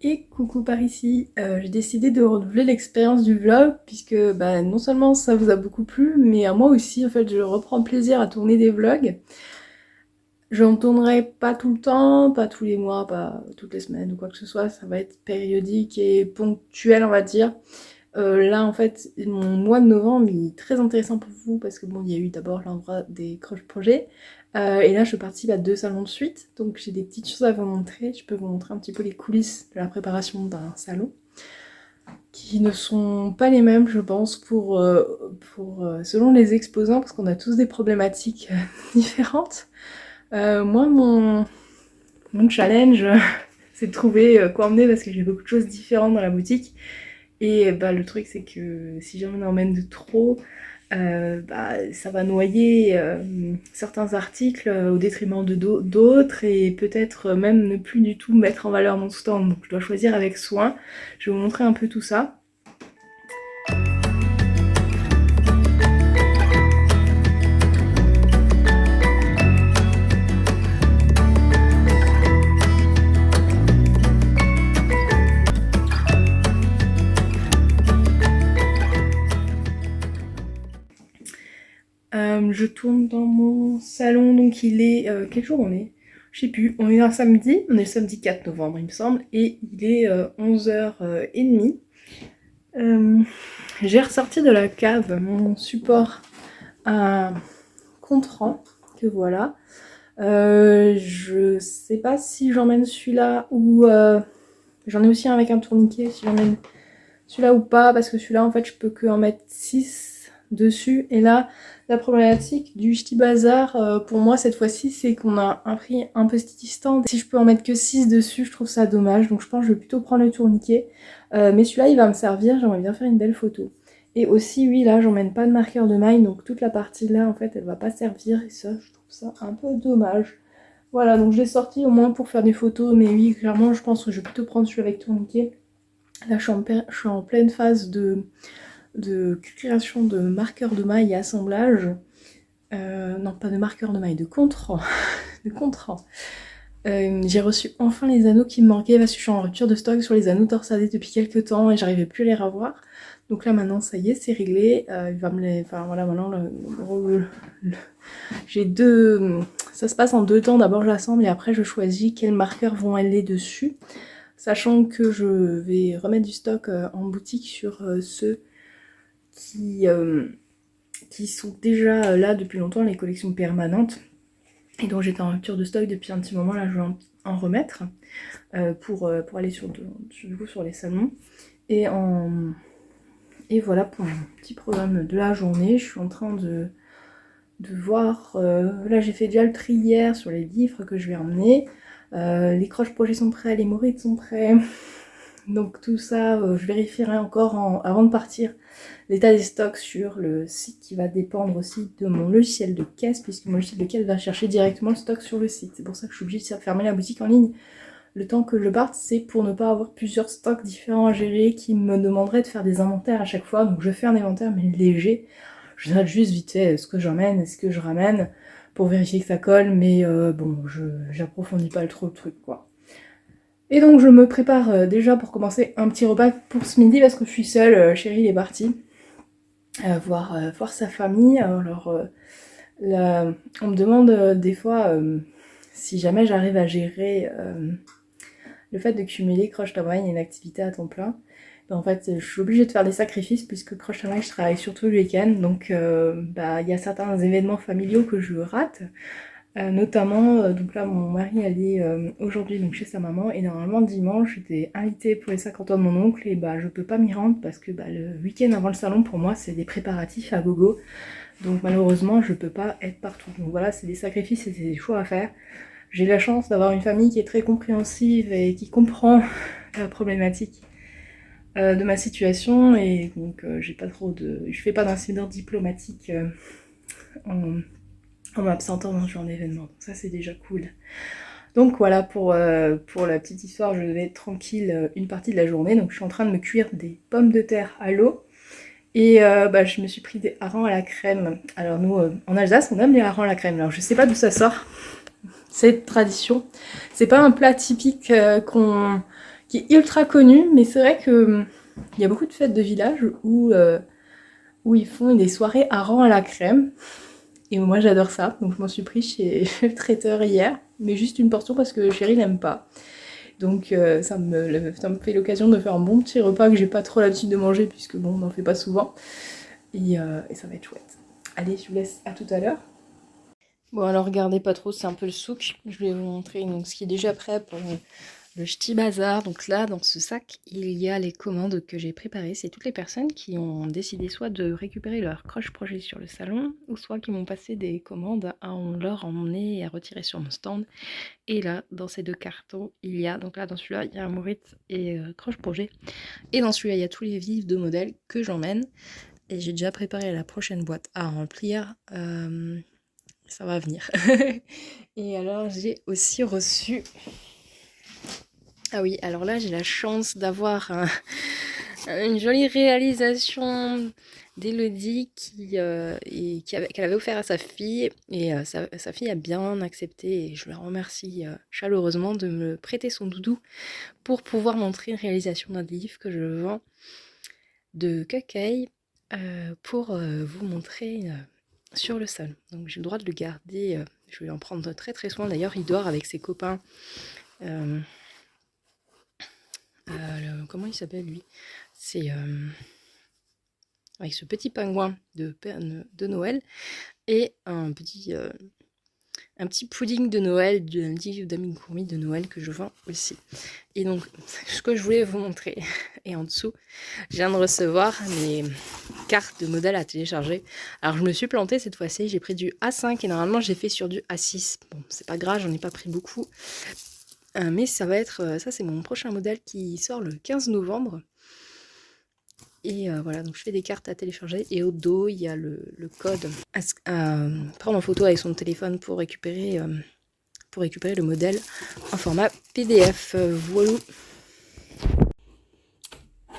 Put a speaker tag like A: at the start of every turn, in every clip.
A: Et coucou par ici, j'ai décidé de renouveler l'expérience du vlog puisque non seulement ça vous a beaucoup plu, mais à moi aussi en fait je reprends plaisir à tourner des vlogs. Je n'en tournerai pas tout le temps, pas tous les mois, pas toutes les semaines ou quoi que ce soit, ça va être périodique et ponctuel on va dire. Là en fait mon mois de novembre il est très intéressant pour vous parce que bon il y a eu d'abord l'endroit des Crush Projets et là je participe à 2 salons de suite donc j'ai des petites choses à vous montrer. Je peux vous montrer un petit peu les coulisses de la préparation d'un salon qui ne sont pas les mêmes je pense selon les exposants parce qu'on a tous des problématiques différentes. Moi mon challenge c'est de trouver quoi emmener parce que j'ai beaucoup de choses différentes dans la boutique. Et le truc c'est que si j'en emmène de trop, ça va noyer certains articles au détriment d'autres et peut-être même ne plus du tout mettre en valeur mon stand. Donc je dois choisir avec soin. Je vais vous montrer un peu tout ça. Je tourne dans mon salon, donc il est... quel jour on est? Je sais plus, on est un samedi, on est le samedi 4 novembre il me semble, et il est 11h30. J'ai ressorti de la cave mon support à Contran, que voilà. Je sais pas si j'emmène celui-là ou... j'en ai aussi un avec un tourniquet, si j'emmène celui-là ou pas, parce que celui-là en fait je peux que en mettre 6 dessus. Et là, la problématique du Ch'ti Bazar pour moi cette fois-ci, c'est qu'on a un prix un peu stand. Si je peux en mettre que 6 dessus, je trouve ça dommage. Donc je pense que je vais plutôt prendre le tourniquet. Mais celui-là, il va me servir. J'aimerais bien faire une belle photo. Et aussi, oui, là, j'emmène pas de marqueur de maille. Donc toute la partie là, en fait, elle va pas servir. Et ça, je trouve ça un peu dommage. Voilà, donc je l'ai sorti au moins pour faire des photos. Mais oui, clairement, je pense que je vais plutôt prendre celui avec tourniquet. Là, je suis en pleine phase de création de marqueurs de maille et assemblage. Non, pas de marqueurs de maille, de contre de contre j'ai reçu enfin les anneaux qui me manquaient parce que je suis en rupture de stock sur les anneaux torsadés depuis quelques temps et j'arrivais plus à les revoir. Donc là maintenant ça y est, c'est réglé. Il va me les... Enfin voilà, maintenant j'ai deux... Ça se passe en 2 temps. D'abord j'assemble et après je choisis quels marqueurs vont aller dessus. Sachant que je vais remettre du stock en boutique sur ceux qui sont déjà là depuis longtemps, les collections permanentes, et dont j'étais en rupture de stock depuis un petit moment. Là je vais en remettre pour aller sur les salons. Et voilà pour mon petit programme de la journée. Je suis en train de voir, là j'ai fait déjà le tri hier sur les livres que je vais emmener. Les Crush Projets sont prêts, les Mourides sont prêts. Donc tout ça, je vérifierai encore avant de partir l'état des stocks sur le site qui va dépendre aussi de mon logiciel de caisse, puisque mon logiciel de caisse va chercher directement le stock sur le site. C'est pour ça que je suis obligée de fermer la boutique en ligne le temps que je parte, c'est pour ne pas avoir plusieurs stocks différents à gérer qui me demanderaient de faire des inventaires à chaque fois. Donc je fais un inventaire mais léger, je note juste vite fait ce que j'emmène, ce que je ramène pour vérifier que ça colle, mais bon, j'approfondis pas trop le truc quoi. Et donc je me prépare déjà pour commencer un petit repas pour ce midi parce que je suis seule, Chérie est partie voir sa famille. Alors on me demande des fois si jamais j'arrive à gérer le fait de cumuler Crush Tamaï et une activité à temps plein. Ben, en fait je suis obligée de faire des sacrifices puisque Crush Tamaï je travaille surtout le week-end, donc il y a certains événements familiaux que je rate. Notamment, donc là mon mari allait aujourd'hui donc chez sa maman et normalement dimanche j'étais invitée pour les 50 ans de mon oncle et je peux pas m'y rendre parce que le week-end avant le salon pour moi c'est des préparatifs à gogo, donc malheureusement je peux pas être partout. Donc voilà, c'est des sacrifices et c'est des choix à faire. J'ai la chance d'avoir une famille qui est très compréhensive et qui comprend la problématique de ma situation et donc j'ai pas trop de... je fais pas d'incidents diplomatiques en m'absentant dans ce genre d'événement, donc ça c'est déjà cool. Donc voilà pour la petite histoire, je vais être tranquille une partie de la journée. Donc je suis en train de me cuire des pommes de terre à l'eau et je me suis pris des harengs à la crème. Alors nous en Alsace on aime les harengs à la crème, alors je sais pas d'où ça sort cette tradition, c'est pas un plat typique qui est ultra connu, mais c'est vrai que il y a beaucoup de fêtes de village où ils font des soirées à rang à la crème. Et moi j'adore ça, donc je m'en suis pris chez le traiteur hier, mais juste une portion parce que chérie n'aime pas. Donc ça me fait l'occasion de faire un bon petit repas que j'ai pas trop l'habitude de manger puisque bon on n'en fait pas souvent. Et ça va être chouette. Allez, je vous laisse à tout à l'heure. Bon alors regardez pas trop, c'est un peu le souk. Je vais vous montrer donc, ce qui est déjà prêt pour le ch'ti bazar. Donc là dans ce sac il y a les commandes que j'ai préparées. C'est toutes les personnes qui ont décidé soit de récupérer leur croche-projet sur le salon, ou soit qui m'ont passé des commandes à leur emmener et à retirer sur mon stand. Et là dans ces deux cartons il y a, donc là dans celui-là il y a un Moritz et croche-projet. Et dans celui-là il y a tous les vifs de modèles que j'emmène. Et j'ai déjà préparé la prochaine boîte à remplir. Ça va venir. Et alors j'ai aussi reçu... Ah oui, alors là j'ai la chance d'avoir une jolie réalisation d'Elodie qu'elle avait offert à sa fille. Et sa fille a bien accepté et je la remercie chaleureusement de me prêter son doudou pour pouvoir montrer une réalisation d'un livre que je vends de Cuckey pour vous montrer... sur le salon. Donc j'ai le droit de le garder, je vais en prendre très très soin. D'ailleurs il dort avec ses copains. Comment il s'appelle lui? C'est avec ce petit pingouin de Noël et un petit pudding de Noël, un petit d'Ami Gourmi de Noël que je vends aussi. Et donc ce que je voulais vous montrer, et en dessous je viens de recevoir mes cartes de modèles à télécharger. Alors je me suis plantée cette fois-ci, j'ai pris du A5 et normalement j'ai fait sur du A6. Bon c'est pas grave, j'en ai pas pris beaucoup. Mais ça va être, ça c'est mon prochain modèle qui sort le 15 novembre. Et voilà, donc je fais des cartes à télécharger et au dos il y a le code à prendre en photo avec son téléphone pour récupérer le modèle en format PDF. Voilà.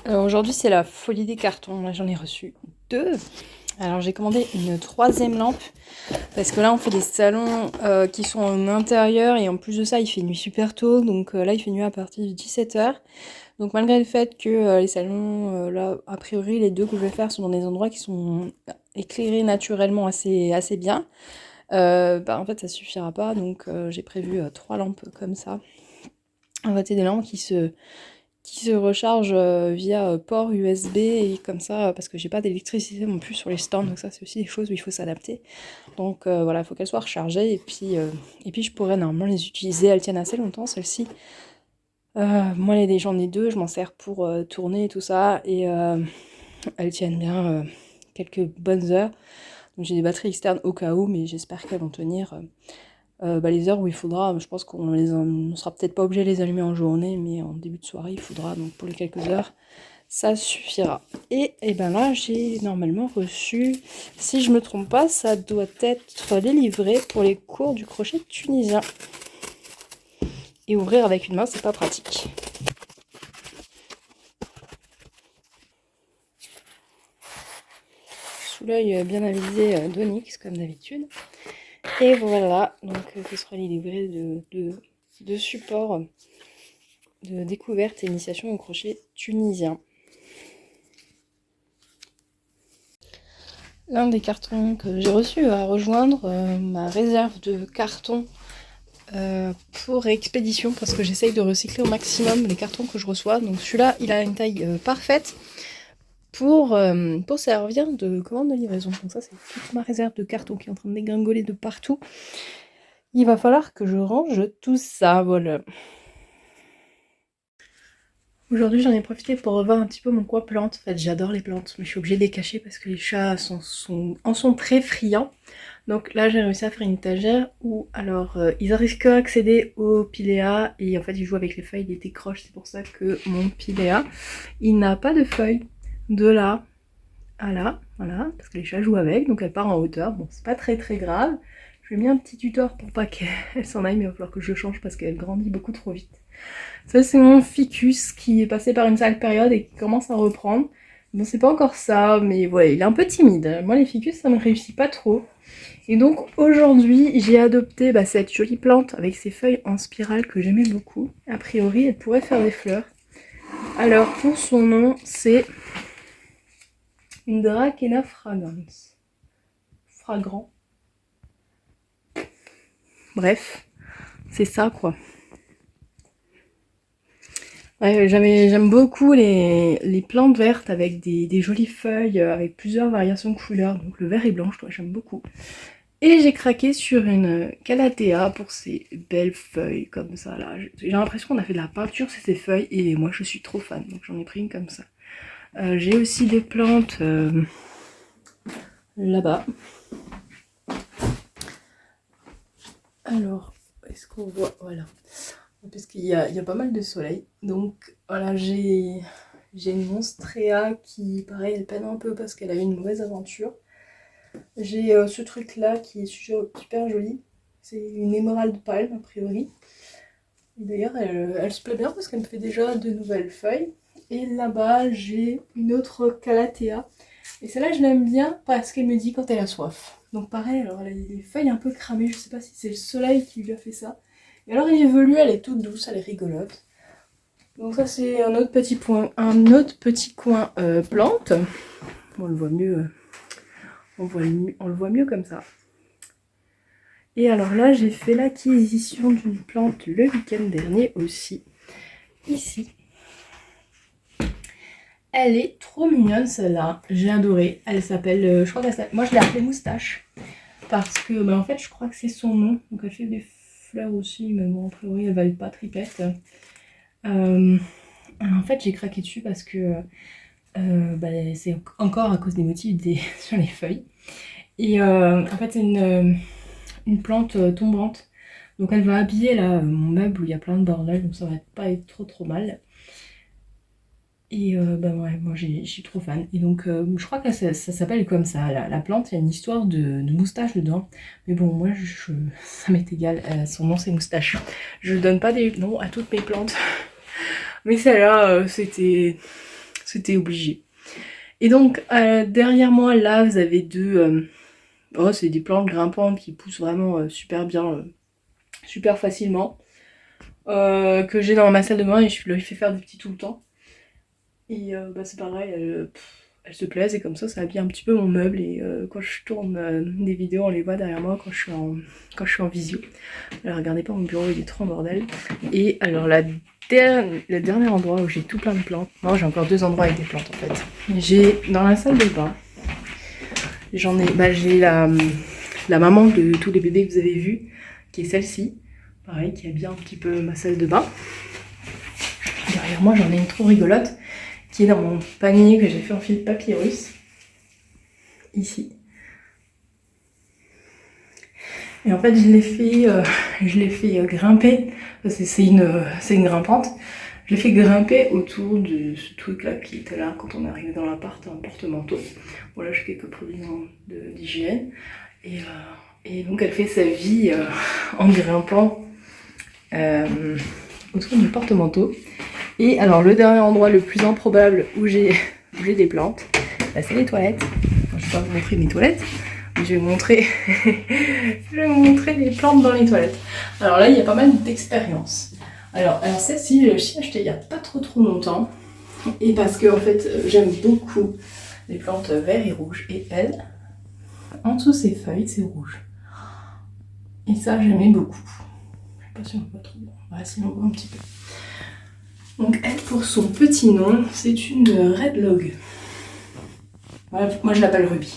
A: Alors aujourd'hui c'est la folie des cartons, là j'en ai reçu 2. Alors j'ai commandé une 3e lampe parce que là on fait des salons qui sont en intérieur et en plus de ça il fait nuit super tôt, donc là il fait nuit à partir de 17h. Donc malgré le fait que les salons, là a priori les 2 que je vais faire sont dans des endroits qui sont éclairés naturellement assez bien, en fait ça suffira pas, donc j'ai prévu 3 lampes comme ça. En fait c'est des lampes qui se rechargent via port USB et comme ça, parce que j'ai pas d'électricité non plus sur les stands, donc ça c'est aussi des choses où il faut s'adapter. Donc voilà, il faut qu'elles soient rechargées et puis je pourrais normalement les utiliser, elles tiennent assez longtemps celles-ci. Moi j'en ai 2, je m'en sers pour tourner et tout ça, et elles tiennent bien quelques bonnes heures. Donc j'ai des batteries externes au cas où, mais j'espère qu'elles vont tenir les heures où il faudra. Je pense qu'on ne sera peut-être pas obligé de les allumer en journée, mais en début de soirée il faudra, donc pour les quelques heures ça suffira. Et ben là j'ai normalement reçu, si je me trompe pas, ça doit être délivré pour les cours du crochet tunisien. Et ouvrir avec une main c'est pas pratique. Sous l'œil bien avisé d'Onyx comme d'habitude. Et voilà, donc ce sera les livrets de support de découverte et initiation au crochet tunisien. L'un des cartons que j'ai reçu va rejoindre ma réserve de cartons pour expédition, parce que j'essaye de recycler au maximum les cartons que je reçois. Donc celui-là il a une taille parfaite pour servir de commande de livraison. Donc ça c'est toute ma réserve de cartons qui est en train de dégringoler de partout. Il va falloir que je range tout ça, voilà. Aujourd'hui j'en ai profité pour revoir un petit peu mon coin plantes. En fait j'adore les plantes, mais je suis obligée de les cacher parce que les chats en sont très friands. Donc là j'ai réussi à faire une étagère où alors ils arrivent qu'à accéder au pilea et en fait ils jouent avec les feuilles, ils les décrochent. C'est pour ça que mon pilea il n'a pas de feuilles de là à là, voilà, parce que les chats jouent avec, donc elle part en hauteur. Bon c'est pas très grave. Je lui ai mis un petit tuteur pour pas qu'elle s'en aille, mais il va falloir que je le change parce qu'elle grandit beaucoup trop vite. Ça c'est mon ficus qui est passé par une sale période et qui commence à reprendre. Bon c'est pas encore ça, mais voilà, il est un peu timide. Moi les ficus ça me réussit pas trop. Et donc aujourd'hui j'ai adopté cette jolie plante avec ses feuilles en spirale que j'aimais beaucoup. A priori elle pourrait faire des fleurs. Alors pour son nom, c'est une Dracaena fragrance. Fragrant. Bref, c'est ça quoi. Ouais, j'aime beaucoup les plantes vertes avec des jolies feuilles, avec plusieurs variations de couleurs. Donc le vert et blanc, j'aime beaucoup. Et j'ai craqué sur une Calathea pour ces belles feuilles comme ça là. J'ai l'impression qu'on a fait de la peinture sur ces feuilles et moi je suis trop fan, donc j'en ai pris une comme ça. J'ai aussi des plantes là-bas. Alors, est-ce qu'on voit? Voilà. Parce qu'il y a pas mal de soleil. Donc voilà, j'ai une Monstrea qui, pareil, elle peine un peu parce qu'elle a eu une mauvaise aventure. J'ai ce truc là qui est super joli. C'est une émeraude palme a priori. D'ailleurs, elle se plaît bien parce qu'elle me fait déjà de nouvelles feuilles. Et là-bas, j'ai une autre Calathea. Et celle-là, je l'aime bien parce qu'elle me dit quand elle a soif. Donc pareil, alors elle a les feuilles un peu cramées. Je sais pas si c'est le soleil qui lui a fait ça. Et alors elle évolue, elle est toute douce, elle est rigolote. Donc ça c'est un autre petit coin plante. On le voit mieux, on le voit mieux comme ça. Et alors là j'ai fait l'acquisition d'une plante le week-end dernier aussi. Ici. Elle est trop mignonne celle-là, j'ai adoré. Elle s'appelle, je crois qu'elle s'appelle, moi je l'ai appelée Moustache. Parce que bah, en fait je crois que c'est son nom. Donc elle fait des fleurs aussi, mais bon a priori elle va être pas tripette. En fait j'ai craqué dessus parce que bah, c'est encore à cause des motifs sur les feuilles. Et en fait c'est une plante tombante. Donc elle va habiller là mon meuble où il y a plein de bordel, donc ça va pas être trop mal. Et bah ouais, moi je suis trop fan. Et donc je crois que ça s'appelle comme ça, la plante, il y a une histoire de moustache dedans. Mais bon, moi ça m'est égal, son nom c'est Moustache. Je donne pas des noms à toutes mes plantes. Mais celle-là, c'était obligé. Et donc derrière moi là vous avez deux... c'est des plantes grimpantes qui poussent vraiment super bien, super facilement. Que j'ai dans ma salle de bain et je lui fais faire des petits tout le temps. Et bah, c'est pareil, elles se plaisent et comme ça habille un petit peu mon meuble. Et quand je tourne des vidéos, on les voit derrière moi quand je suis en visio. Alors regardez pas mon bureau, il est trop en bordel. Et alors le dernier endroit où j'ai tout plein de plantes, non j'ai encore deux endroits avec des plantes en fait. J'ai dans la salle de bain, j'ai la maman de tous les bébés que vous avez vus, qui est celle-ci, pareil, qui habille un petit peu ma salle de bain. Derrière moi j'en ai une trop rigolote, qui est dans mon panier que j'ai fait en fil papyrus, ici. Et en fait je l'ai fait grimper, parce que c'est une grimpante. Je l'ai fait grimper autour de ce truc là qui était là quand on est arrivé dans l'appart, un porte-manteau. Bon là j'ai quelques produits d'hygiène. Et donc elle fait sa vie en grimpant autour du porte-manteau. Et alors le dernier endroit le plus improbable où j'ai des plantes, bah, c'est les toilettes. Enfin, je vais pas vous montrer mes toilettes, mais je vais vous montrer les plantes dans les toilettes. Alors là il y a pas mal d'expérience. Alors celle-ci, je l'ai achetée il n'y a pas trop longtemps. Et parce que en fait, j'aime beaucoup les plantes vert et rouge. Et elle, en dessous de ses feuilles, c'est rouge. Et ça, j'aimais beaucoup. Je sais pas si on voit trop bien. Ouais, si on voit un petit peu. Donc elle, pour son petit nom, c'est une Red Log. Voilà, moi je l'appelle Ruby.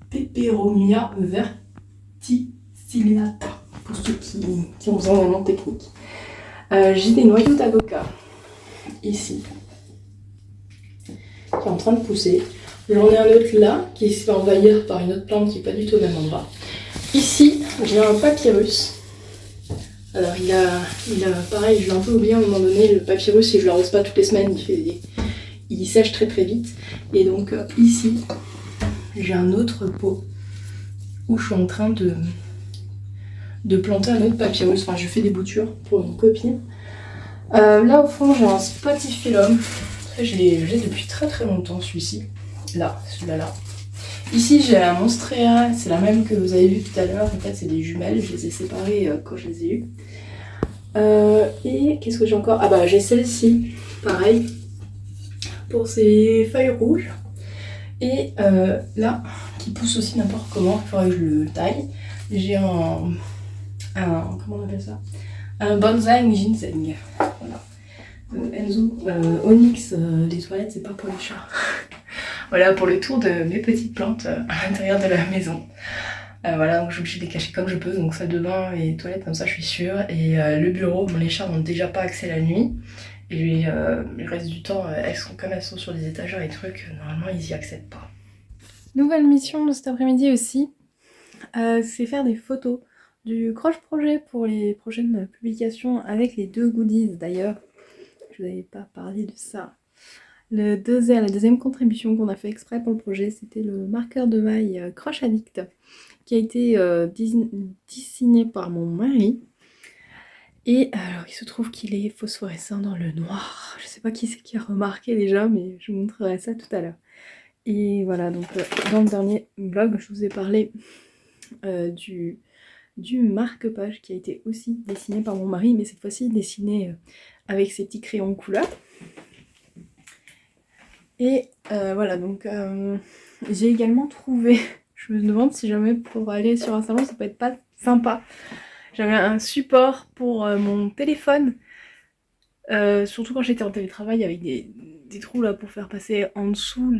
A: Peperomia verticillata. Pour ceux qui ont besoin d'un nom technique. J'ai des noyaux d'avocat ici qui est en train de pousser. J'en ai un autre là qui se fait envahir par une autre plante qui n'est pas du tout au même endroit. Ici j'ai un papyrus. Alors il a pareil, je l'ai un peu oublié à un moment donné, le papyrus, si je l'arrose pas toutes les semaines, il sèche très vite. Et donc ici j'ai un autre pot où je suis en train de planter un autre papyrus. Enfin, je fais des boutures pour une copine. Là, au fond, j'ai un Spathiphyllum. Je l'ai depuis très longtemps, celui-ci. Là, celui-là. Ici, j'ai un Monstrea. C'est la même que vous avez vu tout à l'heure. En fait, c'est des jumelles. Je les ai séparées quand je les ai eues. Et qu'est-ce que j'ai encore? Ah bah j'ai celle-ci, pareil, pour ces feuilles rouges. Et là, qui pousse aussi n'importe comment, il faudrait que je le taille. J'ai comment on appelle ça? Un bonsaï ginseng. Voilà. Enzo, Onyx, les toilettes, c'est pas pour les chats. Voilà pour le tour de mes petites plantes à l'intérieur de la maison. Voilà, donc je suis obligée de les cacher comme je peux, donc salle de bain et toilettes, comme ça je suis sûre. Et le bureau, bon, les chats n'ont déjà pas accès la nuit. Et le reste du temps, comme elles sont sur les étagères et trucs, normalement ils y accèdent pas. Nouvelle mission de cet après-midi aussi, c'est faire des photos du croche projet pour les prochaines publications avec les 2 goodies d'ailleurs. Je vous avais pas parlé de ça. La deuxième contribution qu'on a fait exprès pour le projet, c'était le marqueur de maille Crush Addict qui a été dessiné par mon mari. Et alors il se trouve qu'il est phosphorescent dans le noir. Je sais pas qui c'est qui a remarqué déjà, mais je vous montrerai ça tout à l'heure. Et voilà, donc dans le dernier vlog, je vous ai parlé du marque-page qui a été aussi dessiné par mon mari, mais cette fois-ci dessiné avec ses petits crayons couleur. Et voilà, donc j'ai également trouvé, je me demande si jamais pour aller sur un salon ça peut être pas sympa. J'avais un support pour mon téléphone, surtout quand j'étais en télétravail avec des trous là pour faire passer en dessous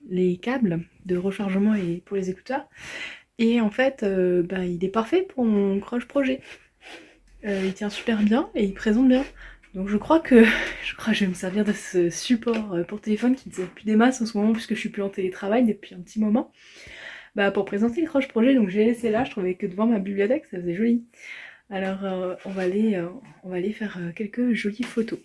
A: les câbles de rechargement et pour les écouteurs. Et en fait, il est parfait pour mon Crush projet. Il tient super bien et il présente bien. Donc je crois que je vais me servir de ce support pour téléphone qui ne sert plus des masses en ce moment puisque je suis plus en télétravail depuis un petit moment. Pour présenter le Crush projet, donc j'ai laissé là, je trouvais que devant ma bibliothèque ça faisait joli. Alors on va aller faire quelques jolies photos.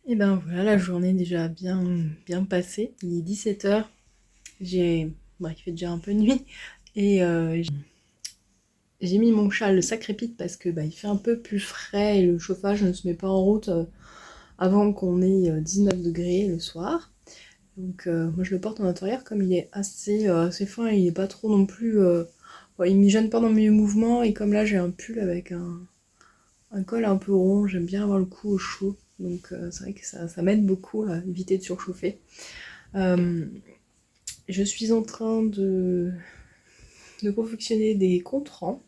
A: Et ben voilà, la journée est déjà bien passée. Il est 17h. Il fait déjà un peu nuit. Et j'ai mis mon châle sacrépite parce que il fait un peu plus frais et le chauffage ne se met pas en route avant qu'on ait 19 degrés le soir. Donc moi je le porte en intérieur comme il est assez fin, il est pas trop non plus... il me gêne pas dans mes mouvements et comme là j'ai un pull avec un col un peu rond, j'aime bien avoir le cou au chaud. Donc c'est vrai que ça m'aide beaucoup à éviter de surchauffer. Je suis en train de confectionner des comptes-rends.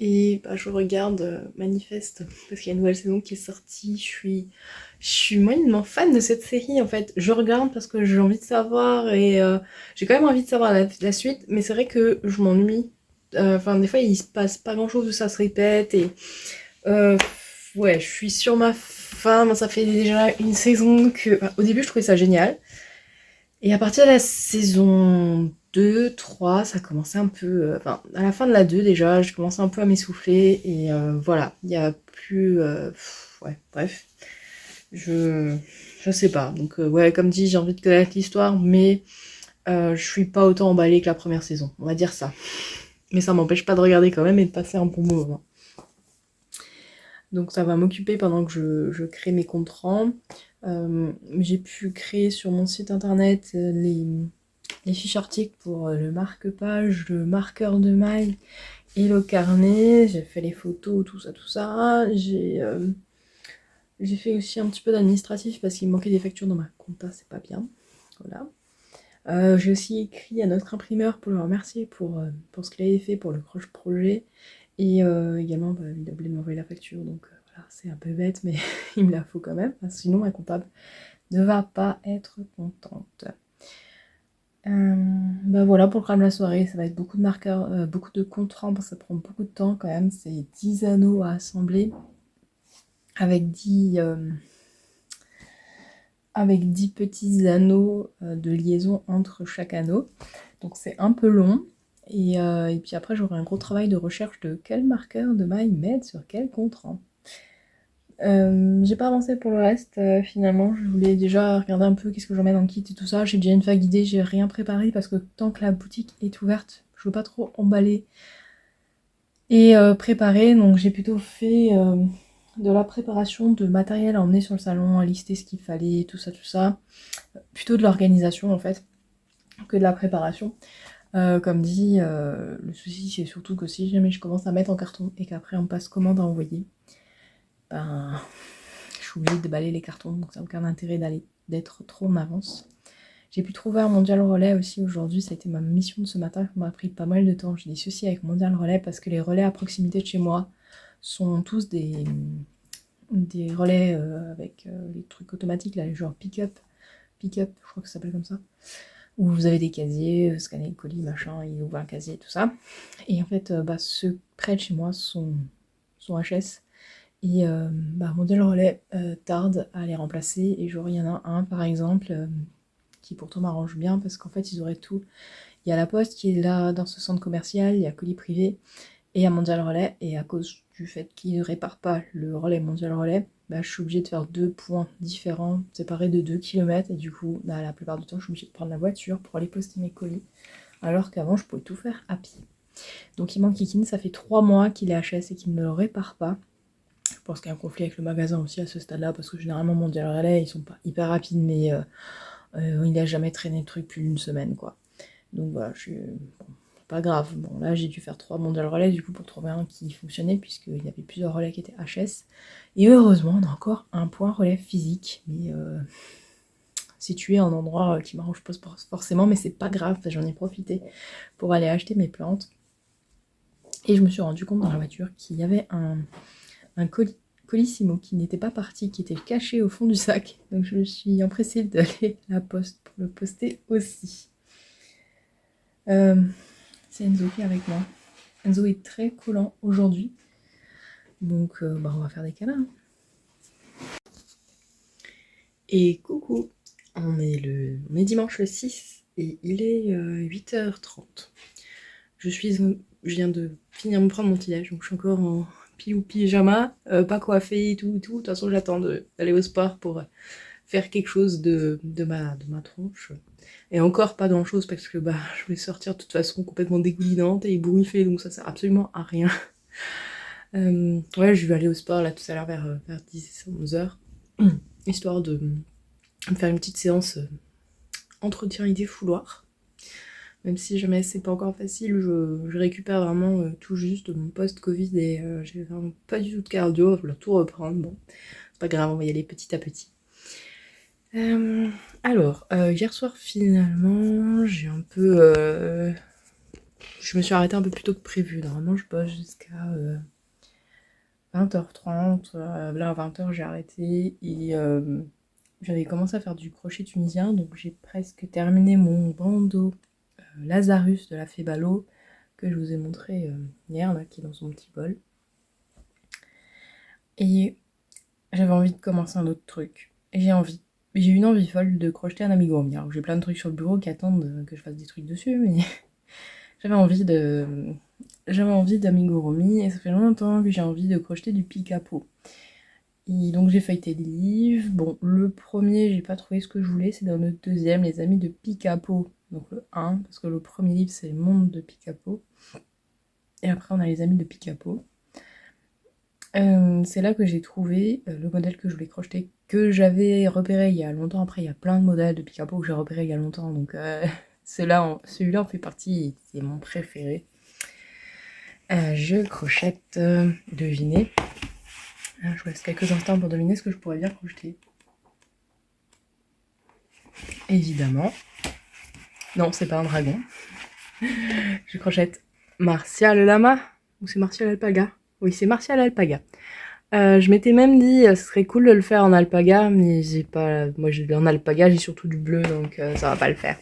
A: Et je regarde Manifeste parce qu'il y a une nouvelle saison qui est sortie. Je suis moyennement fan de cette série en fait. Je regarde parce que j'ai envie de savoir et j'ai quand même envie de savoir la suite. Mais c'est vrai que je m'ennuie. Des fois il se passe pas grand chose, ça se répète et je suis sur ma fin. Ça fait déjà une saison que au début je trouvais ça génial. Et à partir de la saison 2, 3, ça commençait un peu... à la fin de la 2 déjà, je commençais un peu à m'essouffler. Et voilà, il n'y a plus... bref. Je sais pas. Donc comme dit, j'ai envie de connaître l'histoire, mais je suis pas autant emballée que la première saison. On va dire ça. Mais ça m'empêche pas de regarder quand même et de passer un bon moment. Donc ça va m'occuper pendant que je crée mes comptes rendus. J'ai pu créer sur mon site internet les fiches articles pour le marque-page, le marqueur de maille et le carnet. J'ai fait les photos, tout ça. J'ai fait aussi un petit peu d'administratif parce qu'il me manquait des factures dans ma compta, c'est pas bien. Voilà. J'ai aussi écrit à notre imprimeur pour le remercier pour ce qu'il avait fait pour le Crush projet. Et également, il a oublié de m'envoyer la facture, donc voilà, c'est un peu bête, mais il me la faut quand même, sinon ma comptable ne va pas être contente. Voilà, pour le programme de la soirée, ça va être beaucoup de marqueurs, beaucoup de comptes rendus, parce que ça prend beaucoup de temps quand même, c'est 10 anneaux à assembler, avec 10 petits anneaux de liaison entre chaque anneau, donc c'est un peu long. Et puis après j'aurai un gros travail de recherche de quel marqueur de maille mettre sur quel compte rend. J'ai pas avancé pour le reste finalement, je voulais déjà regarder un peu qu'est-ce que j'en mets dans le kit et tout ça. J'ai déjà une vague idée, j'ai rien préparé parce que tant que la boutique est ouverte, je veux pas trop emballer et préparer, donc j'ai plutôt fait de la préparation de matériel à emmener sur le salon, à lister ce qu'il fallait, tout ça. Plutôt de l'organisation en fait que de la préparation. Comme dit, le souci c'est surtout que si jamais je commence à mettre en carton et qu'après on passe commande à envoyer, ben je suis obligée de déballer les cartons, donc ça n'a aucun intérêt d'être trop en avance. J'ai pu trouver un Mondial Relais aussi aujourd'hui, ça a été ma mission de ce matin, ça m'a pris pas mal de temps. J'ai des soucis avec Mondial Relais parce que les relais à proximité de chez moi sont tous des relais avec les trucs automatiques, là, genre pick-up, je crois que ça s'appelle comme ça, où vous avez des casiers, scanner le colis, machin, il ouvre un casier, tout ça. Et en fait, ceux près de chez moi sont HS. Et Mondial Relais tarde à les remplacer. Et genre, il y en a un, par exemple, qui pourtant m'arrange bien, parce qu'en fait, ils auraient tout. Il y a la Poste qui est là dans ce centre commercial, il y a Colis Privé, et il y a Mondial Relais. Et à cause du fait qu'ils ne réparent pas le relais Mondial Relais, je suis obligée de faire 2 points différents, séparés de 2 km. Et du coup, la plupart du temps, je suis obligée de prendre la voiture pour aller poster mes colis. Alors qu'avant, je pouvais tout faire à pied. Donc il manque Kikine, ça fait 3 mois qu'il est HS et qu'il ne le répare pas. Je pense qu'il y a un conflit avec le magasin aussi à ce stade-là, parce que généralement Mondial Relais, ils sont pas hyper rapides, mais il n'a jamais traîné le truc plus d'une semaine, quoi. Donc voilà, bon, pas grave. Bon, là, j'ai dû faire 3 Mondial Relais, du coup, pour trouver un qui fonctionnait, puisqu'il y avait plusieurs relais qui étaient HS. Et heureusement, on a encore un point relais physique, mais situé à un endroit qui m'arrange pas forcément, mais c'est pas grave, j'en ai profité pour aller acheter mes plantes. Et je me suis rendu compte dans la voiture qu'il y avait un colissimo qui n'était pas parti, qui était caché au fond du sac. Donc je me suis empressée d'aller à la poste pour le poster aussi. C'est Enzo qui est avec moi. Enzo est très collant aujourd'hui. Donc on va faire des câlins. Et coucou, on est dimanche le 6 et il est 8h30. Je viens de finir de me prendre mon petit déj, donc je suis encore en pyjama, pas coiffée et tout. De toute façon, j'attends d'aller au sport pour faire quelque chose de ma tronche. Et encore pas grand chose parce que je vais sortir de toute façon complètement dégoulinante et ébouriffée, donc ça sert absolument à rien. Ouais, je vais aller au sport là tout à l'heure vers 10-11h, histoire de me faire une petite séance entretien idée fouloir. Même si jamais c'est pas encore facile, je récupère vraiment tout juste mon post-Covid et j'ai vraiment pas du tout de cardio, je vais tout reprendre. Bon, c'est pas grave, on va y aller petit à petit. Alors, hier soir finalement, j'ai un peu... je me suis arrêtée un peu plus tôt que prévu. Normalement, je bosse jusqu'à 20h30. Là, à 20h, j'ai arrêté et j'avais commencé à faire du crochet tunisien, donc j'ai presque terminé mon bandeau Lazarus de la Fée Ballot que je vous ai montré hier, là, qui est dans son petit bol. Et j'avais envie de commencer un autre truc. Et j'ai une envie folle de crocheter un amigurumi. Alors j'ai plein de trucs sur le bureau qui attendent que je fasse des trucs dessus, mais j'avais envie d'amigurumi et ça fait longtemps que j'ai envie de crocheter du picapo. Et donc j'ai feuilleté des livres. Bon, le premier, j'ai pas trouvé ce que je voulais, c'est dans le deuxième, Les Amis de Picapo. Donc le 1, parce que le premier livre c'est Monde de Picapo. Et après on a Les Amis de Picapo. C'est là que j'ai trouvé le modèle que je voulais crocheter, que j'avais repéré il y a longtemps. Après il y a plein de modèles de picapo que j'ai repéré il y a longtemps, donc celui-là en fait partie, c'est mon préféré. Je crochette, devinez. Je vous laisse quelques instants pour deviner ce que je pourrais bien crocheter. Évidemment. Non, c'est pas un dragon. Je crochette Martial Lama. Ou c'est Martial Alpaga? Oui, c'est Martial Alpaga. Je m'étais même dit, ce serait cool de le faire en alpaga, mais j'ai pas... Moi, en alpaga, j'ai surtout du bleu, donc ça va pas le faire.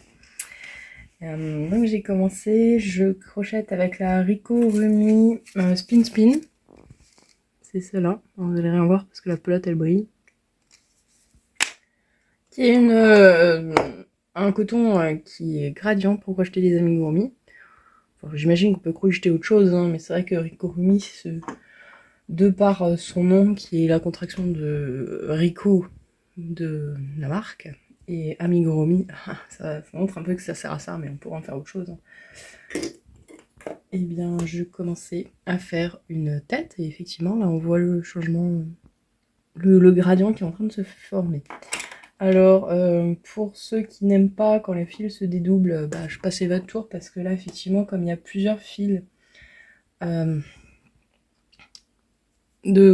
A: Donc j'ai commencé, je crochette avec la Rico Rumi Spin Spin. C'est celle-là, vous allez rien voir parce que la pelote elle brille. Qui est un coton qui est gradient pour crocheter des amigurumi. Enfin, j'imagine qu'on peut crocheter autre chose, hein, mais c'est vrai que Rico Rumi, de par son nom qui est la contraction de Rico de la marque, et amigurumi, ça montre un peu que ça sert à ça, mais on pourrait en faire autre chose. Et bien, je commençais à faire une tête, et effectivement, là, on voit le changement, le gradient qui est en train de se former. Alors, pour ceux qui n'aiment pas quand les fils se dédoublent, bah, je passais votre tour parce que là, effectivement, comme il y a plusieurs fils de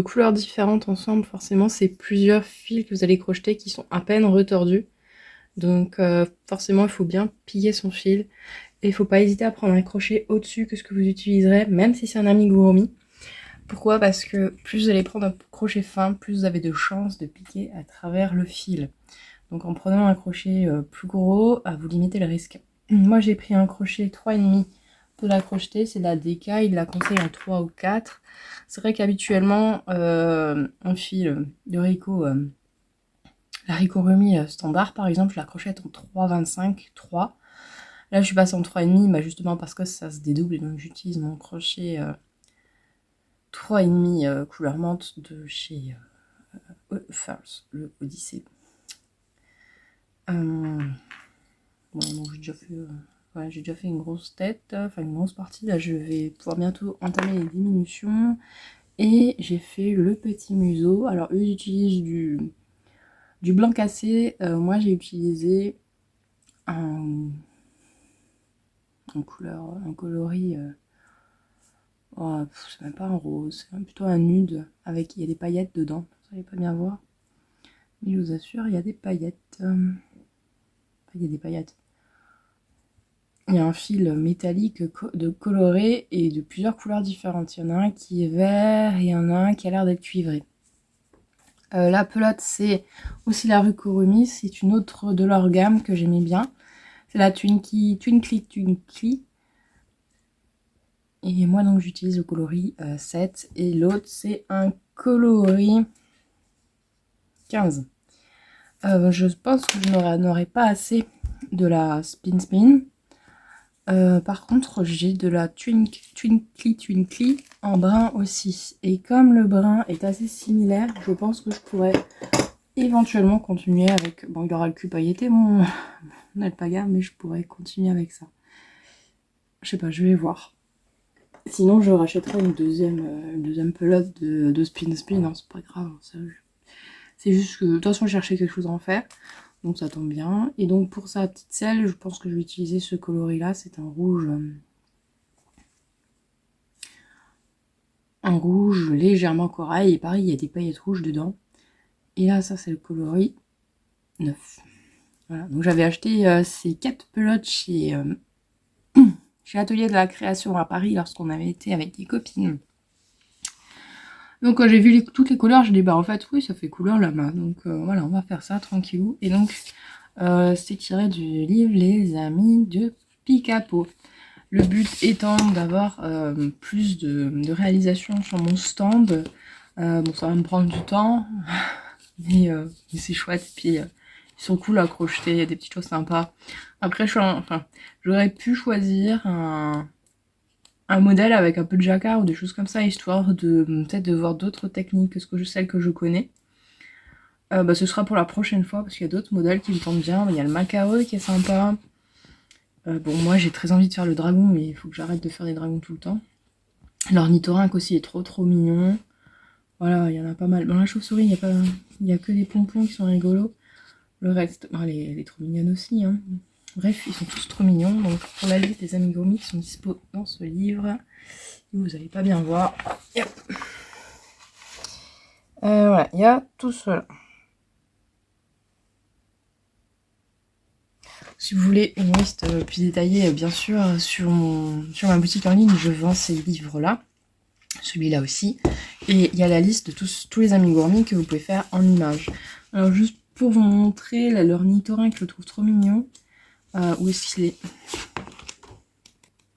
A: couleurs différentes ensemble, forcément, c'est plusieurs fils que vous allez crocheter qui sont à peine retordus. Donc, forcément, il faut bien piller son fil. Et il faut pas hésiter à prendre un crochet au-dessus que ce que vous utiliserez, même si c'est un amigurumi. Pourquoi? Parce que plus vous allez prendre un crochet fin, plus vous avez de chances de piquer à travers le fil. Donc en prenant un crochet plus gros, vous limitez le risque. Moi j'ai pris un crochet 3,5 pour la crocheter, c'est la DK, il la conseille en 3 ou 4. C'est vrai qu'habituellement, un fil de Rico, la Rico-Rumi standard par exemple, je la crochette en 3,25, 3. Là je suis passée en 3,5, bah, justement parce que ça se dédouble et donc j'utilise mon crochet 3,5 couleur menthe de chez Furs, le Odyssée. Bon, donc j'ai déjà fait une grosse tête, enfin une grosse partie. Là, je vais pouvoir bientôt entamer les diminutions. Et j'ai fait le petit museau. Alors, eux, ils utilisent du blanc cassé. Moi, j'ai utilisé un coloris. C'est même pas un rose, c'est plutôt un nude. Il y a des paillettes dedans. Vous n'allez pas bien voir. Mais je vous assure, il y a des paillettes. Il y a des paillettes. Il y a un fil métallique de coloré et de plusieurs couleurs différentes. Il y en a un qui est vert et il y en a un qui a l'air d'être cuivré. La pelote, c'est aussi la Rico-Rumi. C'est une autre de leur gamme que j'aimais bien. C'est la Twinkly. Et moi, donc, j'utilise le coloris 7. Et l'autre, c'est un coloris 15. Je pense que je n'aurai pas assez de la Spin. Par contre, j'ai de la Twinkly en brun aussi. Et comme le brun est assez similaire, je pense que je pourrais éventuellement continuer avec... Bon, il y aura le cul pailleté, mon alpaga, mais je pourrais continuer avec ça. Je sais pas, je vais voir. Sinon, je rachèterai une deuxième pelote de Spin, hein, c'est pas grave. C'est juste que, de toute façon, je cherchais quelque chose à en faire. Donc ça tombe bien. Et donc pour sa petite selle, je pense que je vais utiliser ce coloris là. C'est un rouge légèrement corail. Et pareil, il y a des paillettes rouges dedans. Et là, ça c'est le coloris 9. Voilà, donc j'avais acheté ces 4 pelotes chez l'Atelier de la Création à Paris lorsqu'on avait été avec des copines. Donc quand j'ai vu toutes les couleurs, je dis bah en fait oui, ça fait couleur la main. Donc voilà, on va faire ça tranquillou. Et donc c'est tiré du livre Les Amis de Picapo. Le but étant d'avoir plus de réalisation sur mon stand. Bon, ça va me prendre du temps, mais c'est chouette. Puis ils sont cool à crocheter, il y a des petites choses sympas. Après, j'aurais pu choisir un modèle avec un peu de jacquard ou des choses comme ça, histoire de peut-être de voir d'autres techniques que celles que je connais. Ce sera pour la prochaine fois parce qu'il y a d'autres modèles qui me tentent bien. Il y a le macareux qui est sympa. Bon, moi j'ai très envie de faire le dragon, mais il faut que j'arrête de faire des dragons tout le temps. L'ornithorynque aussi est trop mignon. Voilà, il y en a pas mal. Dans la chauve-souris, il y a que des pompons qui sont rigolos. Le reste, elle est trop mignonne aussi. Hein. Bref, ils sont tous trop mignons. Donc pour la liste des amigurumi qui sont dispo dans ce livre, vous n'allez pas bien voir. Yep. Voilà, il y a tout cela. Si vous voulez une liste plus détaillée, bien sûr, sur ma boutique en ligne, je vends ces livres-là. Celui-là aussi. Et il y a la liste de tous les amigurumi que vous pouvez faire en images. Alors juste pour vous montrer, là, l'ornithorynque, je le trouve trop mignon. Où est-ce qu'il est?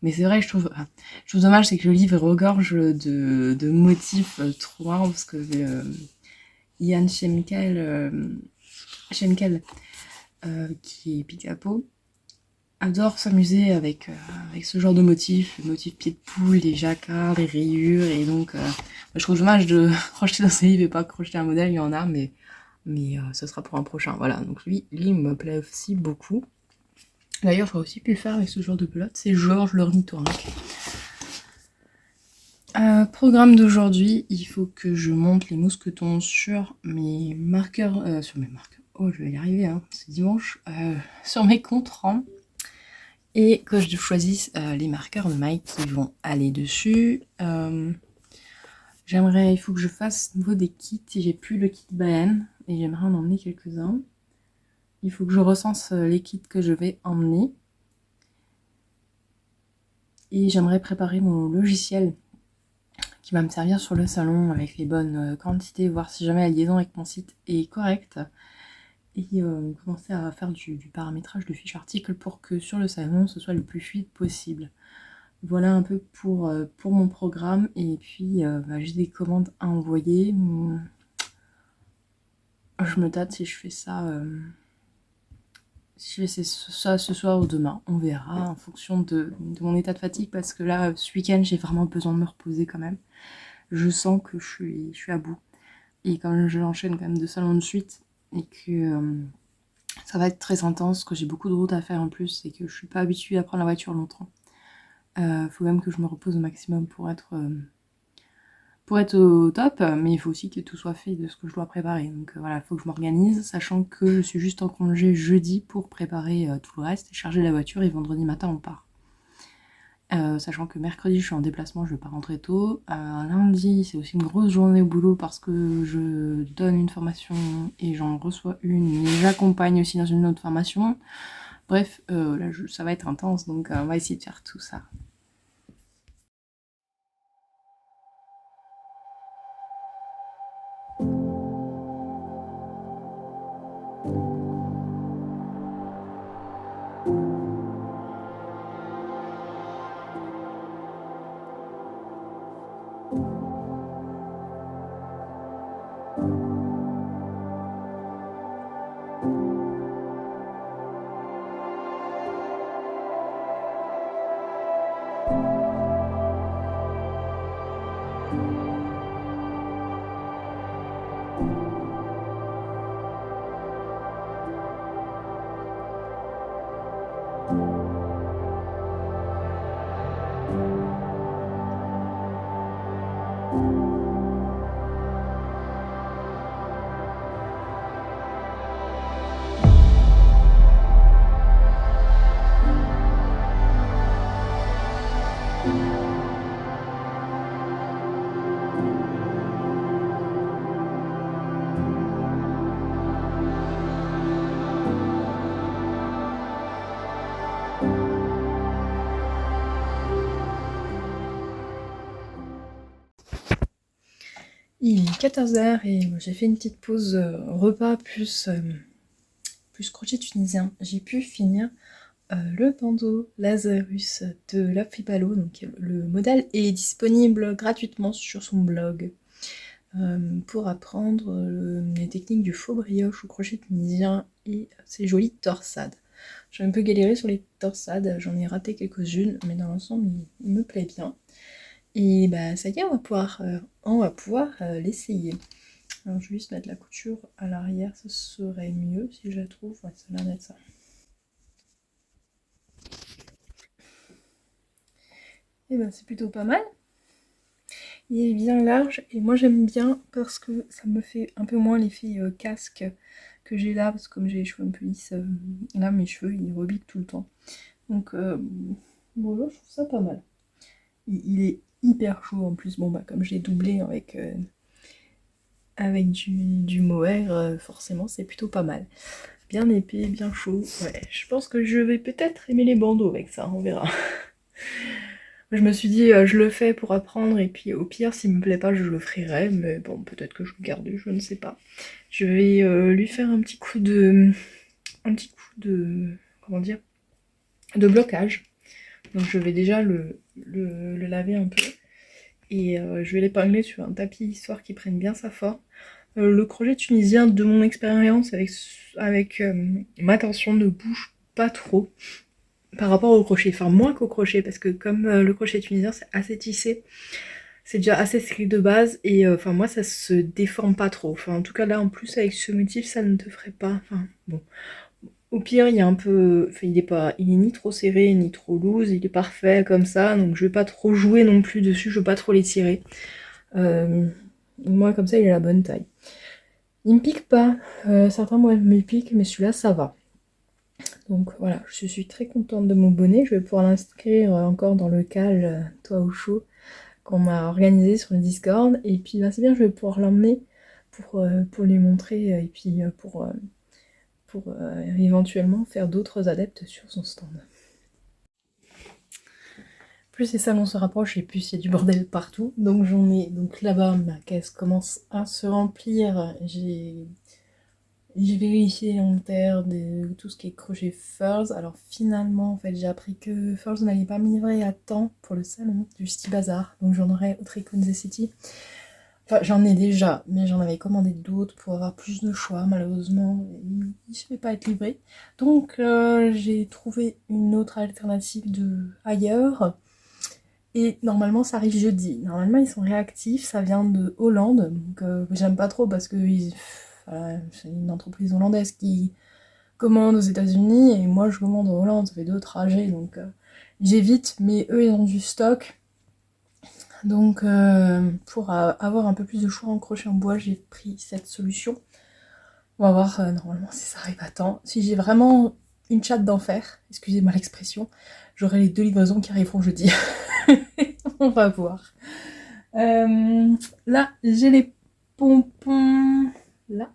A: Mais c'est vrai, je trouve dommage, c'est que le livre regorge de motifs trop marrants, parce que Ian Schemkel, qui est Picapo, adore s'amuser avec ce genre de motifs, les motifs pieds de poule, les jacquards, les rayures, et donc je trouve dommage de crocheter dans ces livres et pas crocheter un modèle, il y en a, mais ce sera pour un prochain. Voilà, donc lui il me plaît aussi beaucoup. D'ailleurs, j'aurais aussi pu le faire avec ce genre de pelote, c'est Georges l'ornithorynque. Programme d'aujourd'hui, il faut que je monte les mousquetons sur mes marqueurs, Oh, je vais y arriver, hein, c'est dimanche, sur mes comptes rangs. Et que je choisisse les marqueurs de mailles qui vont aller dessus. Il faut que je fasse nouveau des kits. J'ai plus le kit baleine et j'aimerais en emmener quelques-uns. Il faut que je recense les kits que je vais emmener. Et j'aimerais préparer mon logiciel qui va me servir sur le salon avec les bonnes quantités, voir si jamais la liaison avec mon site est correcte. Et commencer à faire du paramétrage de fiches articles pour que sur le salon ce soit le plus fluide possible. Voilà un peu pour mon programme. Et puis j'ai des commandes à envoyer. Je me tâte si je fais ça ce soir ou demain. On verra en fonction de mon état de fatigue, parce que là ce week-end j'ai vraiment besoin de me reposer quand même. Je sens que je suis à bout. Et comme je l'enchaîne quand même 2 salons de suite et que ça va être très intense, que j'ai beaucoup de routes à faire en plus et que je suis pas habituée à prendre la voiture longtemps. Faut même que je me repose au maximum pour être au top, mais il faut aussi que tout soit fait de ce que je dois préparer. Donc voilà, il faut que je m'organise, sachant que je suis juste en congé jeudi pour préparer tout le reste et charger la voiture, et vendredi matin on part. Sachant que mercredi je suis en déplacement, je vais pas rentrer tôt. Lundi c'est aussi une grosse journée au boulot parce que je donne une formation et j'en reçois une, et j'accompagne aussi dans une autre formation. Bref, là ça va être intense, donc on va essayer de faire tout ça. Il est 14h et j'ai fait une petite pause repas plus crochet tunisien. J'ai pu finir le bandeau Lazarus de Lafipalo. Donc le modèle est disponible gratuitement sur son blog pour apprendre les techniques du faux brioche au crochet tunisien et ses jolies torsades. J'ai un peu galéré sur les torsades, j'en ai raté quelques-unes, mais dans l'ensemble il me plaît bien. Et bah ça y est, on va pouvoir l'essayer. Alors je vais juste mettre la couture à l'arrière, ce serait mieux si je la trouve. Ouais, ça a l'air d'être ça. Et ben c'est plutôt pas mal. Il est bien large et moi j'aime bien parce que ça me fait un peu moins l'effet casque que j'ai là, parce que comme j'ai les cheveux un peu lisses, là mes cheveux ils rebiquent tout le temps. Donc voilà, je trouve ça pas mal. Il est hyper chaud en plus. Bon bah comme j'ai doublé avec du mohair, forcément c'est plutôt pas mal. Bien épais, bien chaud. Ouais, je pense que je vais peut-être aimer les bandeaux avec ça, on verra. Je me suis dit, je le fais pour apprendre, et puis au pire, s'il me plaît pas, je le ferai, mais bon, peut-être que je le garde, je ne sais pas. Je vais lui faire un petit coup de... comment dire, de blocage. Donc je vais déjà le laver un peu, et je vais l'épingler sur un tapis, histoire qu'il prenne bien sa forme. Le crochet tunisien, de mon expérience avec ma tension, ne bouge pas trop par rapport au crochet, enfin moins qu'au crochet, parce que comme le crochet tunisien c'est assez tissé, c'est déjà assez strict de base, et enfin moi ça se déforme pas trop. Enfin en tout cas là en plus avec ce motif ça ne te ferait pas, enfin bon. Au pire il y a un peu, enfin il est ni trop serré ni trop loose, il est parfait comme ça, donc je vais pas trop jouer non plus dessus, je vais pas trop l'étirer. Moi comme ça il a la bonne taille. Il me pique pas. Certains moi me piquent, mais celui-là ça va. Donc voilà, je suis très contente de mon bonnet. Je vais pouvoir l'inscrire encore dans le cal Toi au chaud qu'on m'a organisé sur le Discord. Et puis bah, c'est bien, je vais pouvoir l'emmener pour lui montrer et puis pour éventuellement faire d'autres adeptes sur son stand. Plus les salons se rapprochent et plus il y a du bordel partout. Donc j'en ai donc là-bas, ma caisse commence à se remplir. J'ai vérifié l'inventaire de tout ce qui est crochet Furs. Alors finalement, en fait, j'ai appris que Furs n'allait pas me livrer à temps pour le salon du City Bazar. Donc j'en aurai au Tricon The City. Enfin, j'en ai déjà, mais j'en avais commandé d'autres pour avoir plus de choix. Malheureusement, il ne vais pas être livré. Donc j'ai trouvé une autre alternative de ailleurs. Et normalement, ça arrive jeudi. Normalement, ils sont réactifs. Ça vient de Hollande. Donc j'aime pas trop parce que c'est une entreprise hollandaise qui commande aux États-Unis et moi je commande en Hollande. Ça fait 2 trajets, donc j'évite. Mais eux, ils ont du stock. Donc pour avoir un peu plus de choix en crochet en bois, j'ai pris cette solution. On va voir normalement si ça arrive à temps. Si j'ai vraiment une chatte d'enfer, excusez-moi l'expression, j'aurai les 2 livraisons qui arriveront jeudi. On va voir. Là, j'ai les pompons. Là.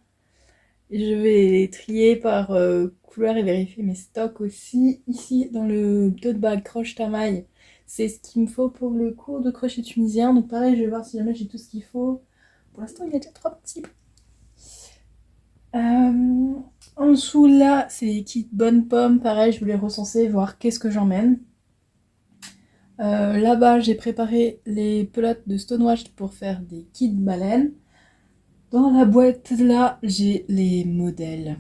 A: Je vais les trier par couleur et vérifier mes stocks aussi. Ici, dans le tote bag croche tamaille, c'est ce qu'il me faut pour le cours de crochet tunisien. Donc pareil, je vais voir si jamais j'ai tout ce qu'il faut. Pour l'instant, il y a déjà 3 petits. En dessous, là, c'est les kits bonnes pommes. Pareil, je voulais recenser, voir qu'est-ce que j'emmène. Là-bas, j'ai préparé les pelotes de Stonewashed pour faire des kits baleines. Dans la boîte, là, j'ai les modèles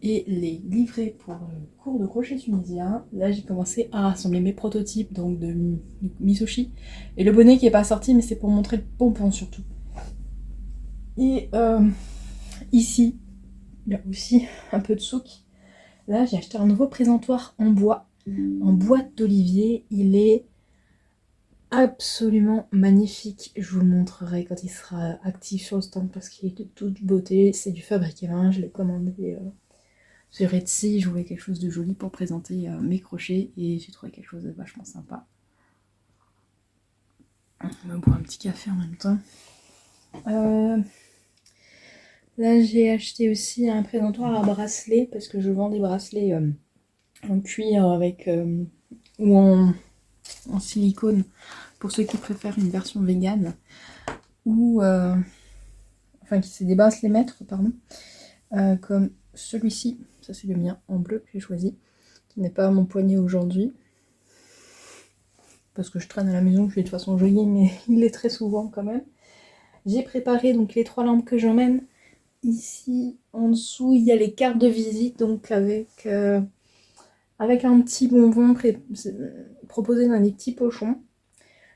A: et les livrets pour le cours de crochet tunisien. Là, j'ai commencé à rassembler mes prototypes, donc de Misoshi. Et le bonnet qui est pas sorti, mais c'est pour montrer le pompon surtout. Et ici, il y a aussi un peu de souk. Là, j'ai acheté un nouveau présentoir en bois, en boîte d'olivier. Il est absolument magnifique. Je vous le montrerai quand il sera actif sur le stand parce qu'il est de toute beauté. C'est du fabriqué main, je l'ai commandé sur Etsy. Je voulais quelque chose de joli pour présenter mes crochets et j'ai trouvé quelque chose de vachement sympa. On va boire un petit café en même temps. Là, j'ai acheté aussi un présentoir à bracelet parce que je vends des bracelets en cuir avec ou en silicone pour ceux qui préfèrent une version végane ou enfin qui c'est des bracelets maîtres pardon comme celui-ci, ça c'est le mien en bleu que j'ai choisi, qui n'est pas à mon poignet aujourd'hui parce que je traîne à la maison, je suis de façon jolie mais il est très souvent quand même. J'ai préparé donc les 3 lampes que j'emmène. Ici en dessous il y a les cartes de visite donc avec un petit bonbon proposé dans des petits pochons.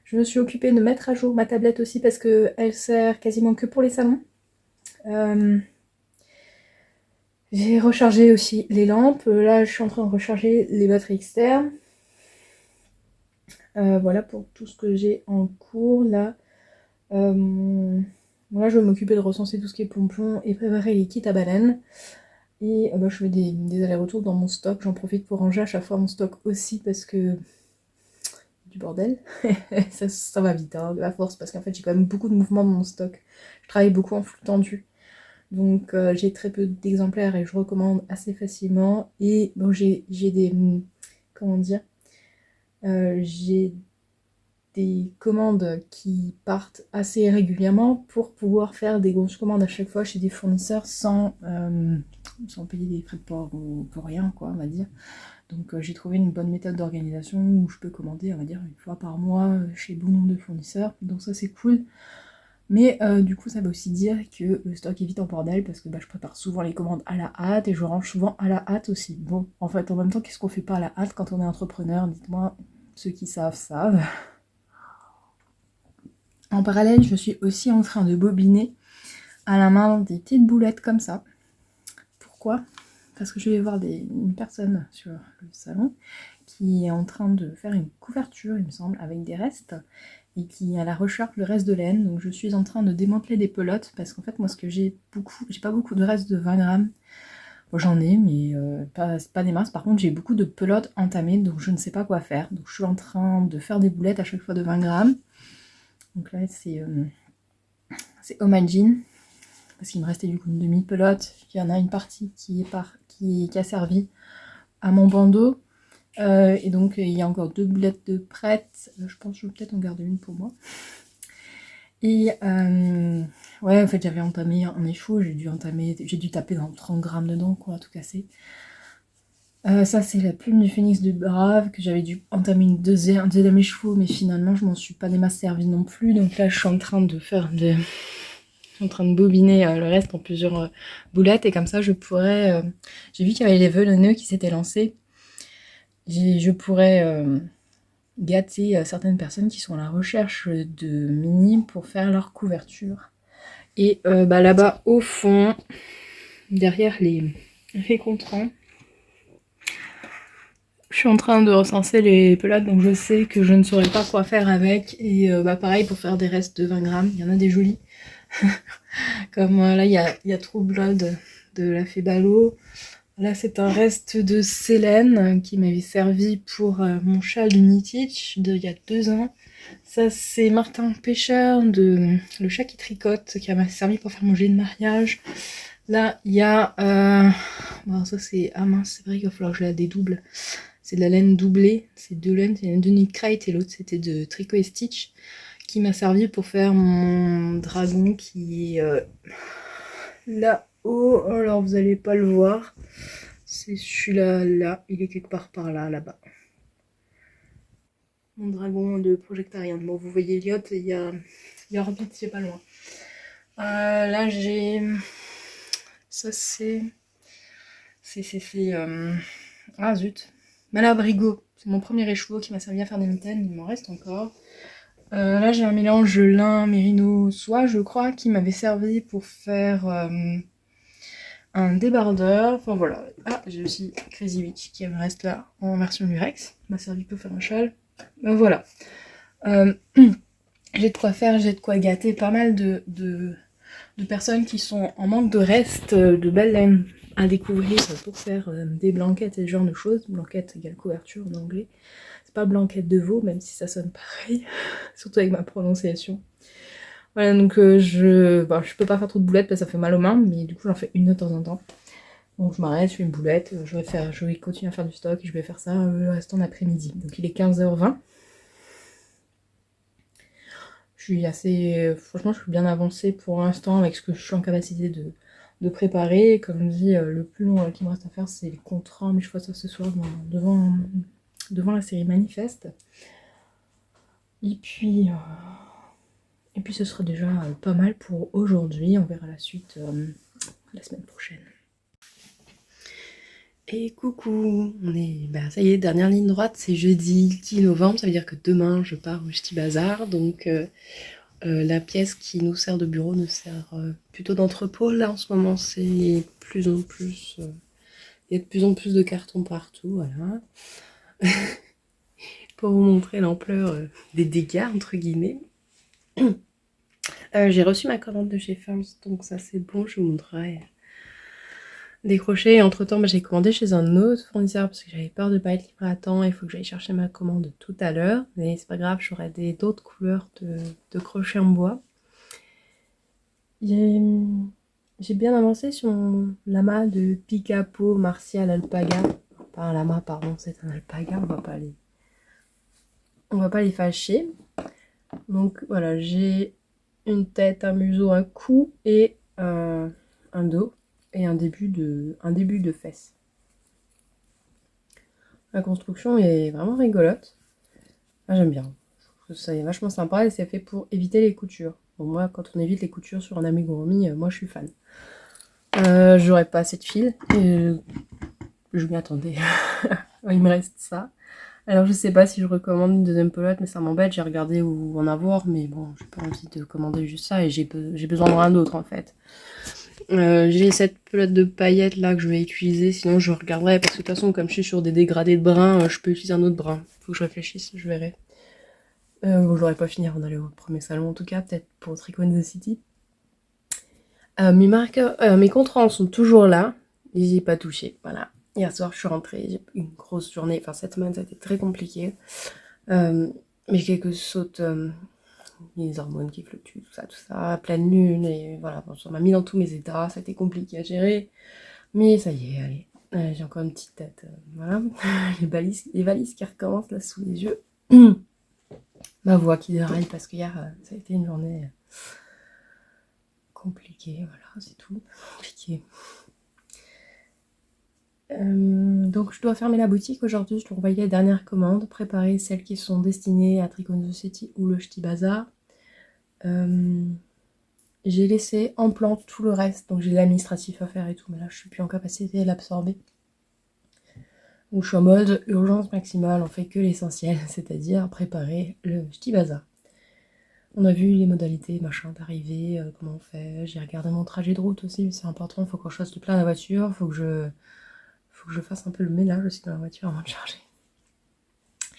A: Je me suis occupée de mettre à jour ma tablette aussi parce qu'elle sert quasiment que pour les salons. J'ai rechargé aussi les lampes. Là, je suis en train de recharger les batteries externes. Voilà pour tout ce que j'ai en cours. Là, je vais m'occuper de recenser tout ce qui est pompons et préparer les kits à baleine. Et je fais des allers-retours dans mon stock. J'en profite pour ranger à chaque fois mon stock aussi parce que du bordel. ça va vite, hein, à force, parce qu'en fait j'ai quand même beaucoup de mouvements dans mon stock. Je travaille beaucoup en flux tendu. Donc j'ai très peu d'exemplaires et je recommande assez facilement. Et bon, j'ai des... Comment dire j'ai des commandes qui partent assez régulièrement pour pouvoir faire des grosses commandes à chaque fois chez des fournisseurs sans payer des frais de port ou pour rien, quoi, on va dire. Donc j'ai trouvé une bonne méthode d'organisation où je peux commander, on va dire, 1 fois par mois chez bon nombre de fournisseurs. Donc ça c'est cool. Mais du coup ça veut aussi dire que le stock est vite en bordel parce que je prépare souvent les commandes à la hâte et je range souvent à la hâte aussi. Bon, en fait en même temps, qu'est-ce qu'on fait pas à la hâte quand on est entrepreneur? Dites-moi, ceux qui savent, savent. En parallèle, je suis aussi en train de bobiner à la main des petites boulettes comme ça. Pourquoi? Parce que je vais voir une personne sur le salon qui est en train de faire une couverture, il me semble, avec des restes. et qui est à la recherche de restes de laine. Donc je suis en train de démanteler des pelotes parce qu'en fait moi ce que j'ai pas beaucoup de restes de 20 grammes. Bon, j'en ai mais pas des masses. Par contre j'ai beaucoup de pelotes entamées donc je ne sais pas quoi faire. Donc je suis en train de faire des boulettes à chaque fois de 20 grammes. Donc là c'est Homagine parce qu'il me restait du coup une demi-pelote. Il y en a une partie qui a servi à mon bandeau. Et donc il y a encore 2 boulettes de prêtes. Je pense que je vais peut-être en garder une pour moi. Et ouais, en fait j'avais entamé un échoue, j'ai dû taper dans 30 grammes dedans, quoi, tout casser. Ça c'est la plume du phénix de Brave que j'avais dû entamer un deuxième écheveau, mais finalement je m'en suis pas des masses servi non plus. Donc là je suis en train de bobiner le reste en plusieurs boulettes et comme ça je pourrais... J'ai vu qu'il y avait les vœux de nœuds qui s'étaient lancés. Je pourrais gâter certaines personnes qui sont à la recherche de mini pour faire leur couverture. Et là-bas au fond, derrière les contrants, je suis en train de recenser les pelotes, donc je sais que je ne saurais pas quoi faire avec. Et pareil pour faire des restes de 20 grammes, il y en a des jolis. Comme là il y a True Blood de la Fée Ballot. Là c'est un reste de Célène qui m'avait servi pour mon châle de Knitich il y a 2 ans. Ça c'est Martin Pêcheur de Le Chat qui tricote qui m'a servi pour faire mon gilet de mariage. Là il y a... Bon, ça c'est... Ah mince, c'est vrai qu'il va falloir que je la dédouble. C'est de la laine doublée, c'est 2 laines, c'est une de Knitkrite et l'autre c'était de Tricot et Stitch qui m'a servi pour faire mon dragon qui est là-haut. Alors vous allez pas le voir, c'est celui-là, là, il est quelque part par là, là-bas. Mon dragon de Projectarian. Bon, vous voyez Elliot, il y a Orbit, c'est pas loin. Là j'ai... Ça c'est... Ah zut. Malabrigo, c'est mon premier écheveau qui m'a servi à faire des mitaines, il m'en reste encore. Là j'ai un mélange lin, mérino, soie je crois, qui m'avait servi pour faire un débardeur. Enfin voilà. Ah, j'ai aussi Crazy Witch qui me reste là en version lurex, m'a servi pour faire un châle. Voilà. J'ai de quoi faire, j'ai de quoi gâter pas mal de personnes qui sont en manque de reste de belles laines à découvrir pour faire des blanquettes et ce genre de choses. Blanquette égale couverture en anglais. C'est pas blanquette de veau, même si ça sonne pareil, surtout avec ma prononciation. Voilà, donc je peux pas faire trop de boulettes parce que ça fait mal aux mains, mais du coup j'en fais une de temps en temps. Donc je m'arrête, je fais une boulette, je vais continuer à faire du stock et je vais faire ça le restant d'après-midi. Donc il est 15h20. Je suis assez... Franchement, je suis bien avancée pour l'instant avec ce que je suis en capacité de préparer. Comme dit, le plus long qu'il me reste à faire, c'est les contrats, mais je ferai ça ce soir devant la série Manifeste. Et puis ce sera déjà pas mal pour aujourd'hui. On verra la suite la semaine prochaine. Et coucou, ça y est, dernière ligne droite, c'est jeudi 10 novembre, ça veut dire que demain je pars au Ch'ti Bazar, donc la pièce qui nous sert de bureau nous sert plutôt d'entrepôt. Là en ce moment c'est plus en plus, il y a de plus en plus de cartons partout, voilà. Pour vous montrer l'ampleur des dégâts entre guillemets. J'ai reçu ma commande de chez Firms, donc ça c'est bon, je vous montrerai. Décroché et entre temps j'ai commandé chez un autre fournisseur parce que j'avais peur de pas être livré à temps, il faut que j'aille chercher ma commande tout à l'heure, mais c'est pas grave, j'aurai d'autres couleurs de crochets en bois. J'ai bien avancé sur mon lama de Picapo Martial Alpaga, pas un lama pardon, c'est un alpaga, on va pas les fâcher. Donc voilà, j'ai une tête, un museau, un cou et un dos. Et un début de fesses. La construction est vraiment rigolote. Moi j'aime bien. Je trouve que ça est vachement sympa et c'est fait pour éviter les coutures. Bon, moi quand on évite les coutures sur un amigurumi, moi je suis fan. J'aurais pas assez de fil et je m'y attendais. Il me reste ça. Alors je sais pas si je recommande une deuxième pelote, mais ça m'embête, j'ai regardé où en avoir, mais bon, j'ai pas envie de commander juste ça et j'ai besoin de rien d'autre en fait. J'ai cette pelote de paillettes là que je vais utiliser, sinon je regarderai parce que de toute façon comme je suis sur des dégradés de brun, je peux utiliser un autre brun. Faut que je réfléchisse, je verrai.
B: Bon, j'aurais pas fini avant d'aller au premier salon en tout cas, peut-être pour Tricot in the City. Mes marqueurs, mes contrans sont toujours là, je les ai pas touchés, voilà. Hier soir je suis rentrée, j'ai eu une grosse journée, enfin cette semaine ça a été très compliqué. Mais j'ai quelques sautes, les hormones qui fluctuent, tout ça, pleine lune, et voilà, bon, ça m'a mis dans tous mes états, ça a été compliqué à gérer, mais ça y est, allez, j'ai encore une petite tête, voilà, les valises qui recommencent là sous les yeux, ma voix qui déraille parce qu'hier ça a été une journée compliquée, voilà, c'est tout, compliqué. Donc je dois fermer la boutique aujourd'hui, je dois envoyer les dernières commandes, préparer celles qui sont destinées à Tricot in the City ou le Ch'ti Bazar. J'ai laissé en plan tout le reste, donc j'ai l'administratif à faire et tout, mais là je suis plus en capacité de l'absorber. Donc je suis en mode urgence maximale, on fait que l'essentiel, c'est-à-dire préparer le Ch'ti Bazar. On a vu les modalités, machin, d'arrivée, comment on fait. J'ai regardé mon trajet de route aussi, c'est important, il faut que je fasse le plein de la voiture, faut que je fasse un peu le ménage aussi dans la voiture avant de charger.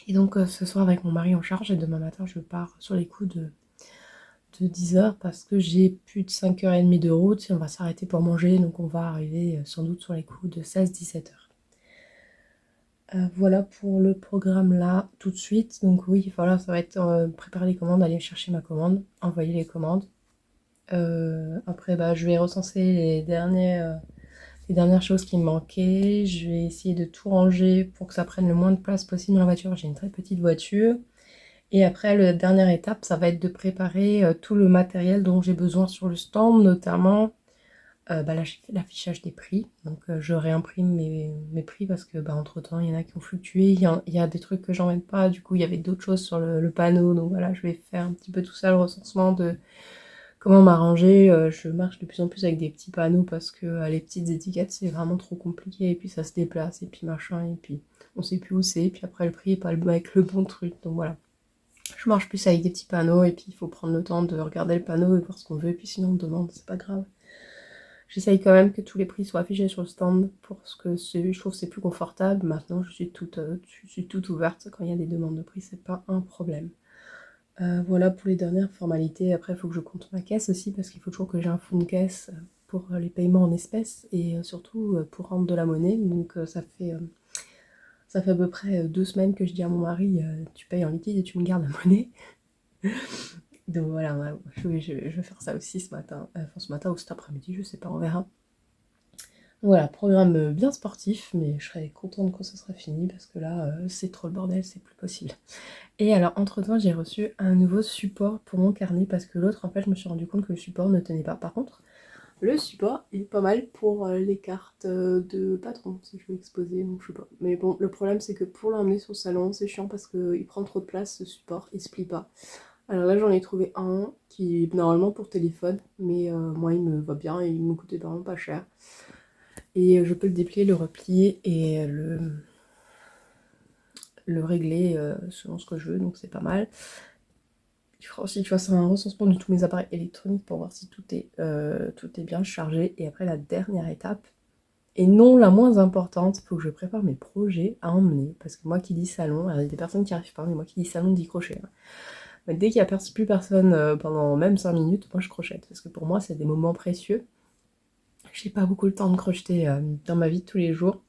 B: Et donc ce soir avec mon mari en charge, et demain matin je pars sur les coups de 10h parce que j'ai plus de 5h30 de route et on va s'arrêter pour manger, donc on va arriver sans doute sur les coups de 16-17h. Voilà pour le programme là tout de suite. Donc oui, voilà, ça va être préparer les commandes, aller chercher ma commande, envoyer les commandes. Après, je vais recenser les dernières choses qui me manquaient. Je vais essayer de tout ranger pour que ça prenne le moins de place possible dans la voiture. J'ai une très petite voiture. Et après, la dernière étape, ça va être de préparer tout le matériel dont j'ai besoin sur le stand, notamment là, j'ai fait l'affichage des prix. Donc, je réimprime mes prix parce que entre-temps, il y en a qui ont fluctué. Il y a des trucs que j'emmène pas. Du coup, il y avait d'autres choses sur le panneau. Donc voilà, je vais faire un petit peu tout ça, le recensement de comment m'arranger. Je marche de plus en plus avec des petits panneaux parce que les petites étiquettes, c'est vraiment trop compliqué. Et puis, ça se déplace. Et puis, machin. Et puis, on sait plus où c'est. Et puis après, le prix est pas avec le bon truc. Donc voilà. Je marche plus avec des petits panneaux et puis il faut prendre le temps de regarder le panneau et voir ce qu'on veut et puis sinon on me demande, c'est pas grave. J'essaye quand même que tous les prix soient affichés sur le stand parce que je trouve que c'est plus confortable. Maintenant je suis toute ouverte quand il y a des demandes de prix, c'est pas un problème. Voilà pour les dernières formalités. Après il faut que je compte ma caisse aussi parce qu'il faut toujours que j'ai un fond de caisse pour les paiements en espèces et surtout pour rendre de la monnaie. Donc ça fait à peu près 2 semaines que je dis à mon mari, tu payes en liquide et tu me gardes la monnaie. Donc voilà, ouais, je vais faire ça aussi ce matin. Enfin ce matin ou cet après-midi, je sais pas, on verra. Voilà, programme bien sportif, mais je serais contente quand ce sera fini parce que là, c'est trop le bordel, c'est plus possible. Et alors, entre-temps, j'ai reçu un nouveau support pour mon carnet parce que l'autre, en fait, je me suis rendu compte que le support ne tenait pas. Par contre, le support est pas mal pour les cartes de patron, si je veux exposer, donc je sais pas. Mais bon, le problème, c'est que pour l'emmener sur le salon, c'est chiant parce qu'il prend trop de place, ce support, il se plie pas. Alors là, j'en ai trouvé un qui est normalement pour téléphone, mais moi, il me va bien et il me coûtait vraiment pas cher. Et je peux le déplier, le replier et le régler selon ce que je veux, donc c'est pas mal. Il faudra aussi que je fasse un recensement de tous mes appareils électroniques pour voir si tout est bien chargé. Et après, la dernière étape, et non la moins importante, il faut que je prépare mes projets à emmener. Parce que moi qui dis salon, il y a des personnes qui n'y arrivent pas, mais moi qui dis salon, dit crochet. Mais dès qu'il n'y a plus personne pendant même 5 minutes, moi je crochette. Parce que pour moi, c'est des moments précieux. J'ai pas beaucoup le temps de crocheter dans ma vie de tous les jours.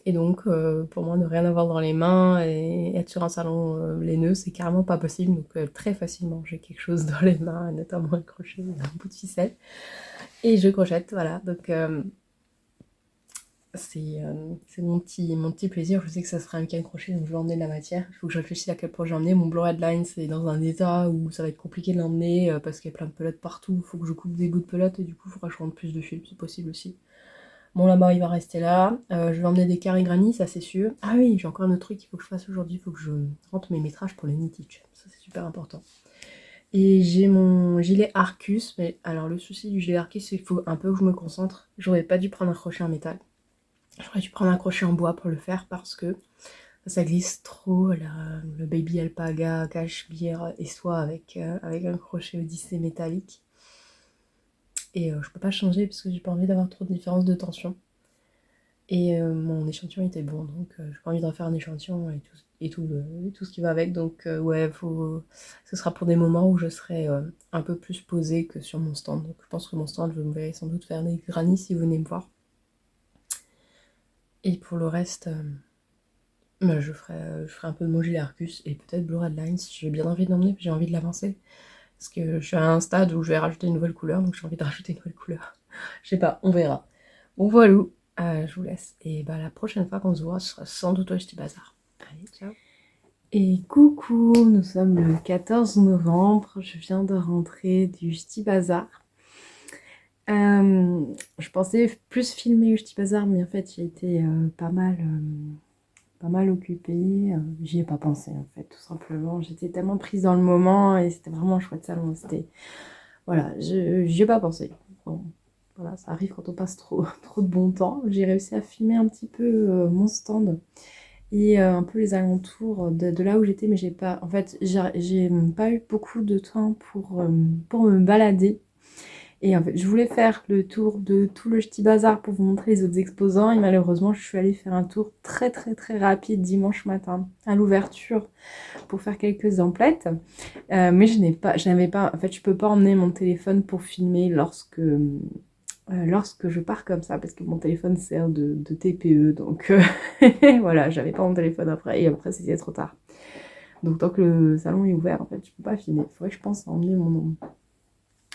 B: Et donc, pour moi, ne rien avoir dans les mains et être sur un salon les nœuds, c'est carrément pas possible. Donc, très facilement, j'ai quelque chose dans les mains, notamment un crochet, un bout de ficelle. Et je crochette, voilà. Donc, c'est mon petit plaisir. Je sais que ça sera un week-end crochet, donc je vais emmener de la matière. Il faut que je réfléchisse à quel projet emmener. Mon Blue Headline, c'est dans un état où ça va être compliqué de l'emmener parce qu'il y a plein de pelotes partout. Il faut que je coupe des bouts de pelote et du coup, il faudra que je rentre plus de fil. C'est possible aussi. Bon, là-bas, il va rester là. Je vais emmener des carrés granit, ça c'est sûr. Ah oui, j'ai encore un autre truc qu'il faut que je fasse aujourd'hui. Il faut que je rentre mes métrages pour les Knitich. Ça, c'est super important. Et j'ai mon gilet Arcus. Mais alors, le souci du gilet Arcus, c'est qu'il faut un peu que je me concentre. J'aurais pas dû prendre un crochet en métal. J'aurais dû prendre un crochet en bois pour le faire parce que ça glisse trop. Le Baby Alpaga Cashmere et soie avec un crochet Odyssée métallique. Et je peux pas changer parce que j'ai pas envie d'avoir trop de différence de tension. Et mon échantillon était bon, donc j'ai pas envie de refaire un échantillon et tout ce qui va avec. Donc ouais, ce sera pour des moments où je serai un peu plus posée que sur mon stand. Donc je pense que mon stand, vous me verrez sans doute faire des grannies si vous venez me voir. Et pour le reste, bah, je ferai un peu de Montgillet Arcus et peut-être Blue Red Lines. J'ai bien envie d'emmener, j'ai envie de l'avancer. Parce que je suis à un stade où je vais rajouter une nouvelle couleur, donc j'ai envie de rajouter une nouvelle couleur. Je sais pas, on verra. Bon voilà, je vous laisse. Et bah la prochaine fois qu'on se voit, ce sera sans doute au Ch'ti Bazar. Allez, ciao. Et coucou, nous sommes le 14 novembre. Je viens de rentrer du Ch'ti Bazar. Je pensais plus filmer le Ch'ti Bazar, mais en fait j'ai été pas mal occupée. J'y ai pas pensé en fait, tout simplement. J'étais tellement prise dans le moment et c'était vraiment un chouette salon. Voilà, j'y ai pas pensé. Bon, voilà, ça arrive quand on passe trop de bon temps. J'ai réussi à filmer un petit peu mon stand et un peu les alentours de là où j'étais, mais j'ai pas pas eu beaucoup de temps pour me balader. Et en fait, je voulais faire le tour de tout le Ch'ti Bazar pour vous montrer les autres exposants. Et malheureusement, je suis allée faire un tour très rapide dimanche matin à l'ouverture pour faire quelques emplettes. Mais je n'avais pas, en fait, je peux pas emmener mon téléphone pour filmer lorsque je pars comme ça, parce que mon téléphone sert de TPE. Donc voilà, j'avais pas mon téléphone après. Et après, c'était trop tard. Donc tant que le salon est ouvert, en fait, je peux pas filmer. Il faudrait que je pense à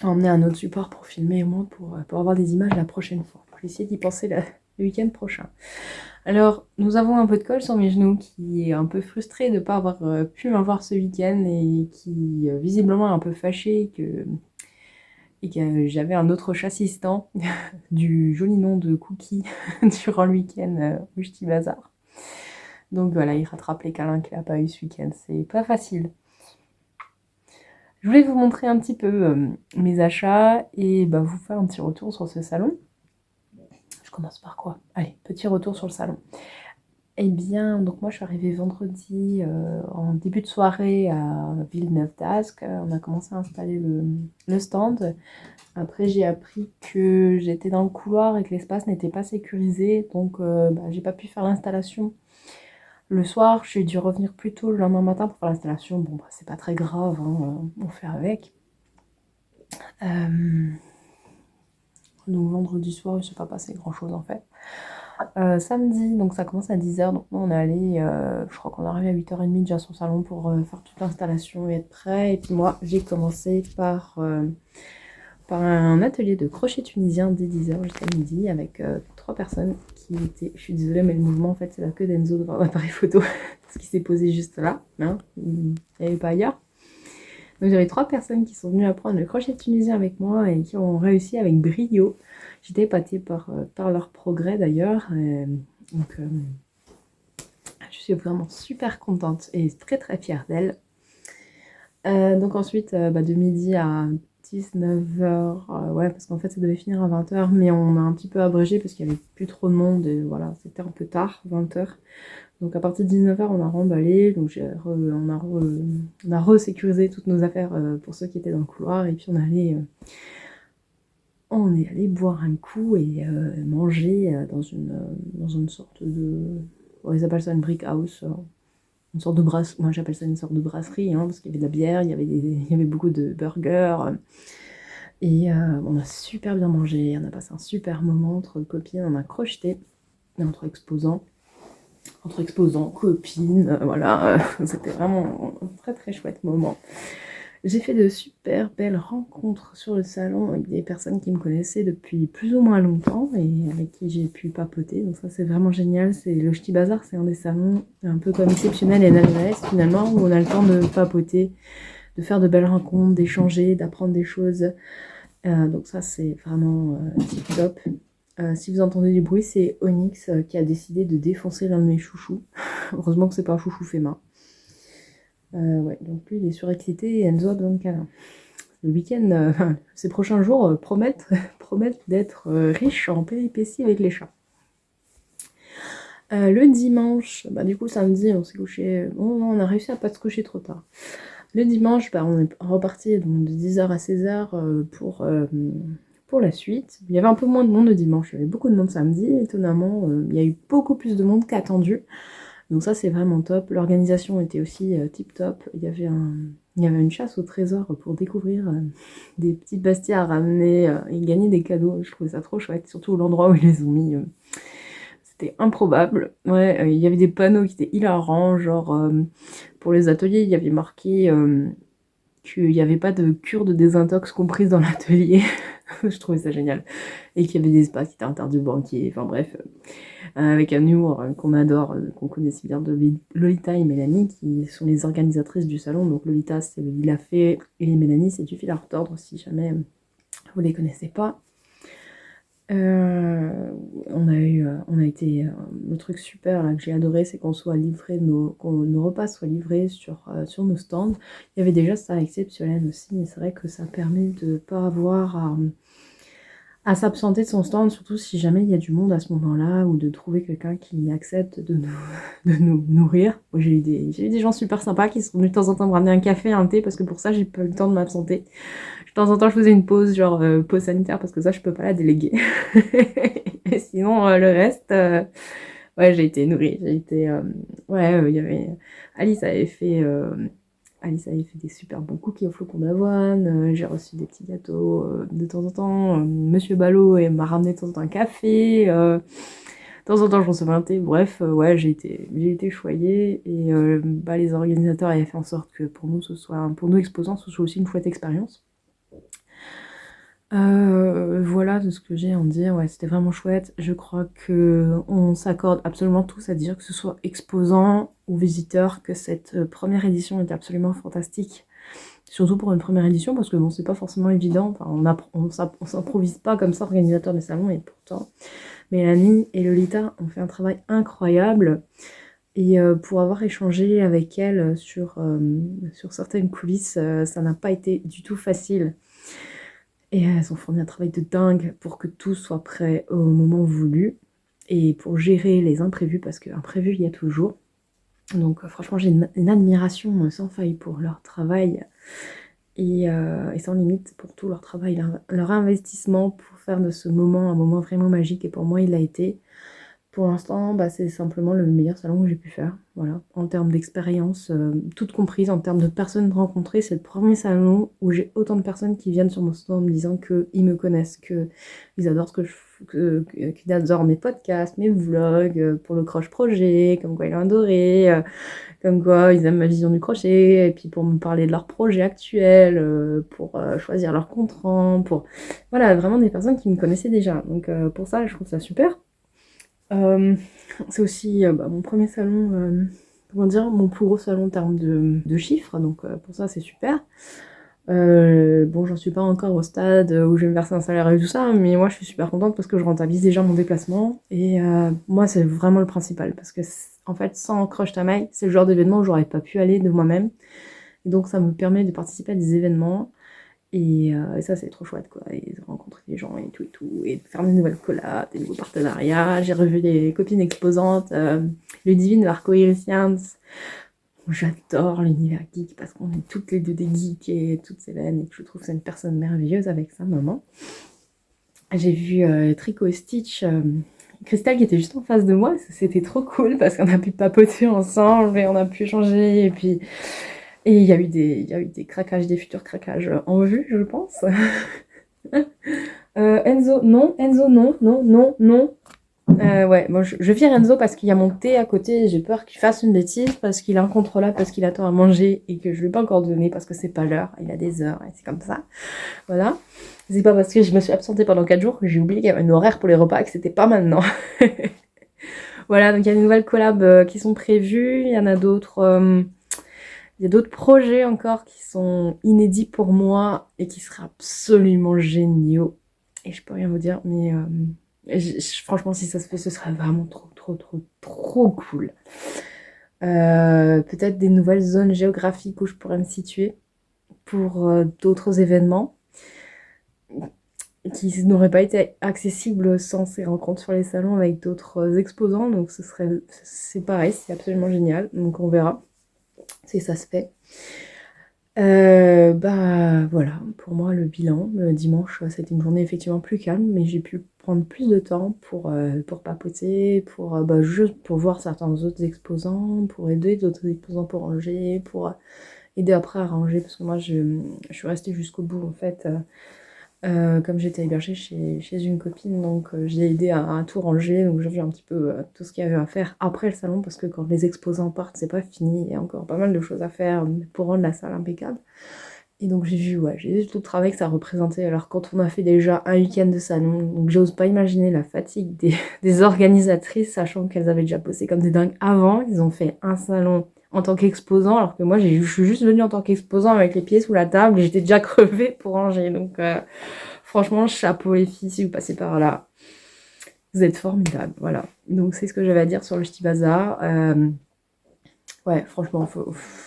B: emmener un autre support pour filmer, au moins pour avoir des images la prochaine fois. Je vais essayer d'y penser le week-end prochain. Alors, nous avons un peu de colle sur mes genoux qui est un peu frustré de ne pas avoir pu m'avoir ce week-end et qui visiblement est un peu fâché et que j'avais un autre chassistant du joli nom de Cookie durant le week-end au Ch'ti Bazar. Donc voilà, il rattrape les câlins qu'il n'a pas eu ce week-end. C'est pas facile. Je voulais vous montrer un petit peu mes achats et bah, vous faire un petit retour sur ce salon. Je commence par quoi? Allez, petit retour sur le salon. Eh bien, donc moi je suis arrivée vendredi en début de soirée à Villeneuve-d'Ascq. On a commencé à installer le stand. Après j'ai appris que j'étais dans le couloir et que l'espace n'était pas sécurisé. Donc j'ai pas pu faire l'installation le soir. J'ai dû revenir plus tôt le lendemain matin pour faire l'installation. Bon bah c'est pas très grave, hein, on fait avec. Donc vendredi soir il ne s'est pas passé grand chose en fait. Samedi, donc ça commence à 10h, donc nous on est allé, je crois qu'on est arrivé à 8h30 déjà sur le salon pour faire toute l'installation et être prêt. Et puis moi j'ai commencé par un atelier de crochet tunisien dès 10h jusqu'à midi avec 3 personnes qui étaient, je suis désolée mais le mouvement en fait c'est la queue d'Enzo devant l'appareil photo, parce qu'il s'est posé juste là, hein, il n'y avait pas ailleurs. Donc j'avais 3 personnes qui sont venues apprendre le crochet tunisien avec moi et qui ont réussi avec brio. J'étais épatée par leur progrès d'ailleurs. Donc je suis vraiment super contente et très fière d'elles. Donc ensuite, de midi à 19h, ouais, parce qu'en fait ça devait finir à 20h, mais on a un petit peu abrégé parce qu'il n'y avait plus trop de monde et voilà, c'était un peu tard, 20h. Donc à partir de 19h, on a remballé, donc on a resécurisé toutes nos affaires pour ceux qui étaient dans le couloir, et puis on est allé boire un coup et manger dans une sorte de... Bon, ils appellent ça une brick house, une sorte de brasserie. Moi j'appelle ça une sorte de brasserie, hein, parce qu'il y avait de la bière, il y avait beaucoup de burgers. Et on a super bien mangé, on a passé un super moment entre copines, on a crocheté entre exposants, copines, voilà, c'était vraiment un très chouette moment. J'ai fait de super belles rencontres sur le salon avec des personnes qui me connaissaient depuis plus ou moins longtemps et avec qui j'ai pu papoter, donc ça c'est vraiment génial. Le Ch'ti Bazar, c'est un des salons un peu comme Exceptionnel et Nalvaez finalement, où on a le temps de papoter, de faire de belles rencontres, d'échanger, d'apprendre des choses. Donc ça c'est vraiment tip top. Si vous entendez du bruit, c'est Onyx qui a décidé de défoncer l'un de mes chouchous. Heureusement que c'est pas un chouchou Fema. Ouais, donc lui il est surexcité et Enzo a besoin de câlin. Le week-end, ces prochains jours promettent d'être riches en péripéties avec les chats. Le dimanche, du coup samedi on s'est couché, on a réussi à pas se coucher trop tard. Le dimanche, on est reparti donc, de 10h à 16h pour la suite. Il y avait un peu moins de monde le dimanche, il y avait beaucoup de monde samedi, étonnamment, il y a eu beaucoup plus de monde qu'attendu. Donc ça c'est vraiment top. L'organisation était aussi tip top. Il y avait une chasse au trésor pour découvrir des petites bastilles à ramener et gagner des cadeaux. Je trouvais ça trop chouette, surtout l'endroit où ils les ont mis. C'était improbable. Ouais, il y avait des panneaux qui étaient hilarants, genre pour les ateliers, il y avait marqué qu'il n'y avait pas de cure de désintox comprise dans l'atelier. Je trouvais ça génial. Et qu'il y avait des espaces qui étaient interdits aux banquiers. Enfin bref, avec un humour qu'on adore, qu'on connaît si bien de Lolita et Mélanie, qui sont les organisatrices du salon. Donc Lolita, c'est le Lila Fée, et Mélanie, c'est du fil à retordre, si jamais vous les connaissez pas. Le truc super là, que j'ai adoré, c'est qu'on soit livré nos repas soient livrés sur nos stands. Il y avait déjà ça exceptionnel aussi, mais c'est vrai que ça permet de pas avoir à s'absenter de son stand, surtout si jamais il y a du monde à ce moment-là, ou de trouver quelqu'un qui accepte de nous nourrir. Moi, j'ai eu des gens super sympas qui sont venus de temps en temps me ramener un café, un thé, parce que pour ça, j'ai pas eu le temps de m'absenter. De temps en temps, je faisais une pause, genre pause sanitaire, parce que ça, je peux pas la déléguer. Et sinon, le reste, ouais, j'ai été nourrie. Il y avait... Alice avait fait des super bons cookies au flocon d'avoine, j'ai reçu des petits gâteaux de temps en temps, Monsieur Ballot m'a ramené de temps en temps un café, de temps en temps je recevais un thé, bref, ouais, j'ai été choyée, et les organisateurs avaient fait en sorte que pour nous exposants, ce soit aussi une chouette expérience. Voilà de ce que j'ai à en dire. Ouais, c'était vraiment chouette. Je crois que on s'accorde absolument tous à dire, que ce soit exposants ou visiteurs, que cette première édition était absolument fantastique. Surtout pour une première édition, parce que bon, c'est pas forcément évident. Enfin, on s'improvise pas comme ça, organisateur des salons, et pourtant, Mélanie et Lolita ont fait un travail incroyable. Et pour avoir échangé avec elles sur certaines coulisses, ça n'a pas été du tout facile. Et elles ont fourni un travail de dingue pour que tout soit prêt au moment voulu et pour gérer les imprévus, parce qu'imprévus il y a toujours. Donc franchement, j'ai une admiration sans faille pour leur travail et sans limite pour tout leur travail, leur investissement pour faire de ce moment un moment vraiment magique. Et pour moi, il a été. Pour l'instant, c'est simplement le meilleur salon que j'ai pu faire. Voilà. En termes d'expérience, toute comprise, en termes de personnes rencontrées, c'est le premier salon où j'ai autant de personnes qui viennent sur mon stand en me disant qu'ils me connaissent, qu'ils adorent ce que je qu'ils adorent mes podcasts, mes vlogs, pour le croche projet, comme quoi ils l'ont adoré, comme quoi ils aiment ma vision du crochet, et puis pour me parler de leur projet actuel, pour choisir leur contrant, pour... Voilà, vraiment des personnes qui me connaissaient déjà. Donc pour ça, je trouve ça super. C'est aussi mon premier salon, mon plus gros salon en termes de chiffres, donc pour ça c'est super. J'en suis pas encore au stade où je vais me verser un salaire et tout ça, mais moi je suis super contente parce que je rentabilise déjà mon déplacement, et moi c'est vraiment le principal, parce que en fait sans Crush Ta Maille, c'est le genre d'événement où j'aurais pas pu aller de moi-même, et donc ça me permet de participer à des événements. Et ça, c'est trop chouette, quoi. Et de rencontrer des gens et tout, et de faire des nouvelles collabs, des nouveaux partenariats. J'ai revu des copines exposantes, Ludivine de Arcoiricians. J'adore l'univers geek parce qu'on est toutes les deux des geeks et toutes ces veines, et que je trouve que c'est une personne merveilleuse avec sa maman. J'ai vu Tricot Stitch, Christelle qui était juste en face de moi. C'était trop cool parce qu'on a pu papoter ensemble et on a pu échanger, et puis... Et il y a eu des craquages, des futurs craquages en vue, je pense. Enzo, non. Ouais, moi je vire Enzo parce qu'il y a mon thé à côté, et j'ai peur qu'il fasse une bêtise parce qu'il est incontrôlable, parce qu'il attend à manger et que je lui ai pas encore donné parce que c'est pas l'heure, il a des heures et c'est comme ça. Voilà. C'est pas parce que je me suis absentée pendant 4 jours que j'ai oublié qu'il y avait un horaire pour les repas et que c'était pas maintenant. Voilà, donc il y a des nouvelles collabs qui sont prévues, il y en a d'autres. Il y a d'autres projets encore qui sont inédits pour moi et qui seraient absolument géniaux. Et je peux rien vous dire, mais franchement, si ça se fait, ce serait vraiment trop cool. Peut-être des nouvelles zones géographiques où je pourrais me situer pour d'autres événements qui n'auraient pas été accessibles sans ces rencontres sur les salons avec d'autres exposants. Donc c'est pareil, c'est absolument génial. Donc on verra si ça se fait. Bah voilà, pour moi le bilan, le dimanche, c'était une journée effectivement plus calme, mais j'ai pu prendre plus de temps pour papoter, bah, juste pour voir certains autres exposants, pour aider d'autres exposants pour ranger, pour aider après à ranger, parce que moi je suis restée jusqu'au bout en fait. Comme j'étais hébergée chez une copine, donc j'ai aidé à tout ranger, donc j'ai vu un petit peu tout ce qu'il y avait à faire après le salon, parce que quand les exposants partent, c'est pas fini, il y a encore pas mal de choses à faire pour rendre la salle impeccable. Et donc j'ai vu tout le travail que ça représentait. Alors quand on a fait déjà un week-end de salon, donc j'ose pas imaginer la fatigue des organisatrices, sachant qu'elles avaient déjà bossé comme des dingues avant, ils ont fait un salon en tant qu'exposant, alors que moi je suis juste venue en tant qu'exposant avec les pieds sous la table et j'étais déjà crevée pour ranger. Donc franchement, chapeau les filles, si vous passez par là, vous êtes formidables. Voilà. Donc c'est ce que j'avais à dire sur le Ch'ti Bazar. Ouais, franchement,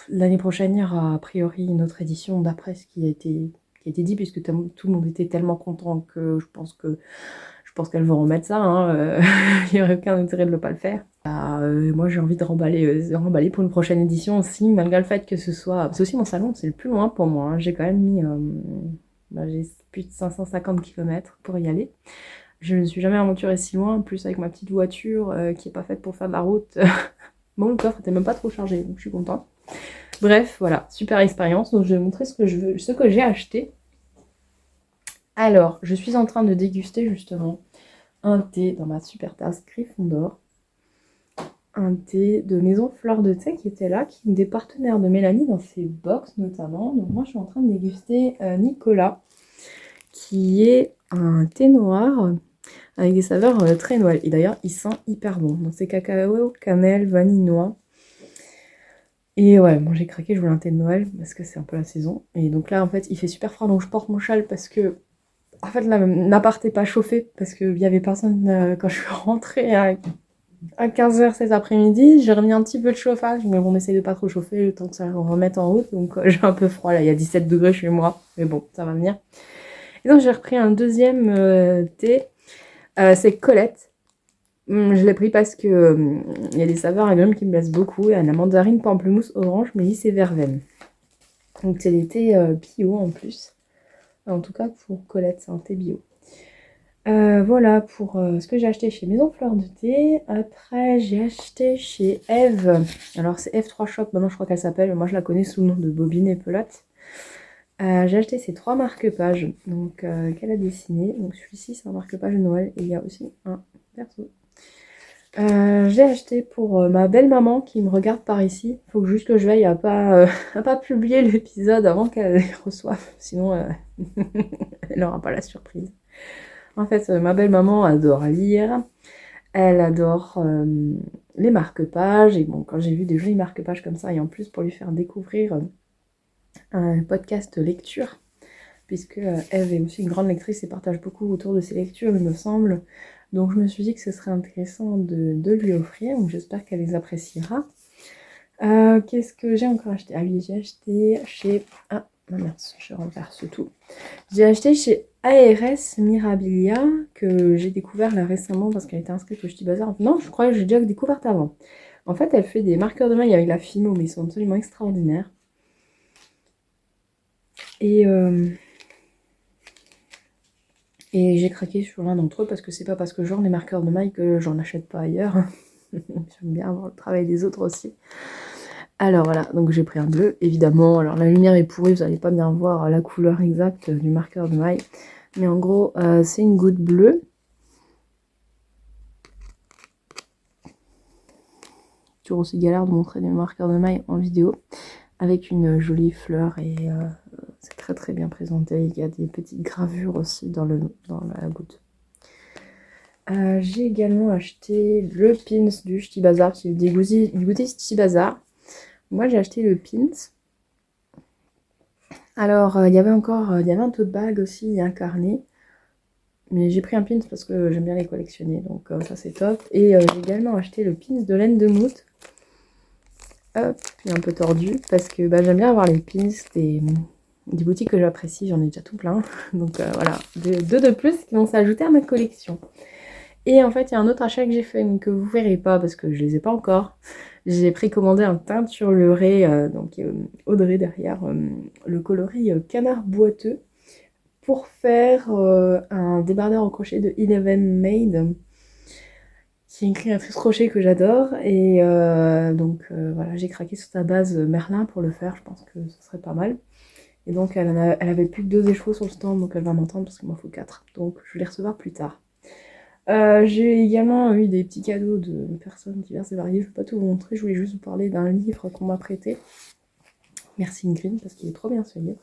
B: l'année prochaine, il y aura a priori une autre édition d'après ce qui a été dit, puisque tout le monde était tellement content que je pense qu'elles vont remettre ça. Hein, il n'y aurait aucun intérêt de ne pas le faire. Moi, j'ai envie de remballer pour une prochaine édition aussi, malgré le fait que ce soit... C'est aussi mon salon, c'est le plus loin pour moi. Hein. J'ai quand même mis... j'ai plus de 550 km pour y aller. Je ne suis jamais aventurée si loin, en plus avec ma petite voiture qui n'est pas faite pour faire de la route. Bon, le coffre était même pas trop chargé, donc je suis contente. Bref, voilà, super expérience. Donc je vais vous montrer ce que j'ai acheté. Alors, je suis en train de déguster justement un thé dans ma super tasse Gryffondor. Un thé de Maison Fleur de Thé qui était là, qui est une des partenaires de Mélanie dans ses box notamment. Donc moi je suis en train de déguster Nicolas, qui est un thé noir avec des saveurs très Noël. Et d'ailleurs il sent hyper bon. Donc c'est cacao, cannelle, vanille, noix. Et ouais, bon j'ai craqué, je voulais un thé de Noël parce que c'est un peu la saison. Et donc là en fait il fait super froid, donc je porte mon châle parce que en fait l'appart n'est pas chauffé parce qu'il y avait personne quand je suis rentrée à 15h cet après-midi. J'ai remis un petit peu de chauffage, mais bon, on essaye de pas trop chauffer le temps que ça remette en route. Donc j'ai un peu froid là, il y a 17 degrés chez moi, mais bon, ça va venir. Et donc j'ai repris un deuxième thé, c'est Colette. Je l'ai pris parce que il y a des saveurs agrumes qui me plaisent beaucoup. Il y a la mandarine, pamplemousse, orange, mélisse et verveine. Donc c'est des thés bio en plus. En tout cas pour Colette, c'est un thé bio. Voilà pour ce que j'ai acheté chez Maison Fleur de Thé. Après, j'ai acheté chez Eve. Alors, c'est Eve 3 Shop, maintenant je crois qu'elle s'appelle. Moi, je la connais sous le nom de Bobine et Pelote. J'ai acheté ces 3 marque-pages qu'elle a dessiné. Donc, celui-ci, c'est un marque-page de Noël. Et il y a aussi un perso. J'ai acheté pour ma belle-maman qui me regarde par ici. Il faut juste que je veille à pas publier l'épisode avant qu'elle les reçoive. Sinon, elle n'aura pas la surprise. En fait, ma belle-maman adore lire, elle adore les marque-pages, et bon, quand j'ai vu des jolis marque-pages comme ça, et en plus pour lui faire découvrir un podcast lecture, puisque Eve est aussi une grande lectrice et partage beaucoup autour de ses lectures, il me semble, donc je me suis dit que ce serait intéressant de lui offrir, donc j'espère qu'elle les appréciera. Qu'est-ce que j'ai encore acheté? Ah oui, j'ai acheté chez... Ah, mince, je renverse tout. J'ai acheté chez ARS Mirabilia, que j'ai découvert là récemment parce qu'elle était inscrite au Ch'ti Bazar. Non, je crois que j'ai déjà découvert avant. En fait, elle fait des marqueurs de maille avec la Fimo, mais ils sont absolument extraordinaires. Et j'ai craqué sur l'un d'entre eux parce que c'est pas parce que j'en ai marqueurs de maille que j'en achète pas ailleurs. J'aime bien avoir le travail des autres aussi. Alors voilà, donc j'ai pris un bleu, évidemment. Alors la lumière est pourrie, vous n'allez pas bien voir la couleur exacte du marqueur de maille. Mais en gros, c'est une goutte bleue. Toujours aussi galère de montrer des marqueurs de maille en vidéo. Avec une jolie fleur et c'est très très bien présenté. Il y a des petites gravures aussi dans la goutte. J'ai également acheté le pins du Ch'ti Bazar, qui est des goodies Ch'ti Bazar. Moi j'ai acheté le pins. Alors il y avait un tote bag aussi, il y a un carnet. Mais j'ai pris un pins parce que j'aime bien les collectionner, donc ça c'est top. Et j'ai également acheté le pins de laine de Mout. Hop, il est un peu tordu parce que j'aime bien avoir les pins des boutiques que j'apprécie, j'en ai déjà tout plein. Donc voilà, deux de plus qui vont s'ajouter à ma collection. Et en fait, il y a un autre achat que j'ai fait, mais que vous verrez pas parce que je les ai pas encore.
A: j'ai précommandé un teinturelet, donc Audrey derrière, le coloris canard boiteux, pour faire un débardeur au crochet de Eleven Made, qui est une créatrice crochet que j'adore. Et donc voilà, j'ai craqué sur sa base Merlin pour le faire, je pense que ce serait pas mal. Et donc elle avait plus que 2 écheveaux sur le stand, donc elle va m'entendre parce qu'il m'en faut 4. Donc je vais les recevoir plus tard. J'ai également eu des petits cadeaux de personnes diverses et variées. Je ne vais pas tout vous montrer, je voulais juste vous parler d'un livre qu'on m'a prêté. Merci Ingrid, parce qu'il est trop bien ce livre.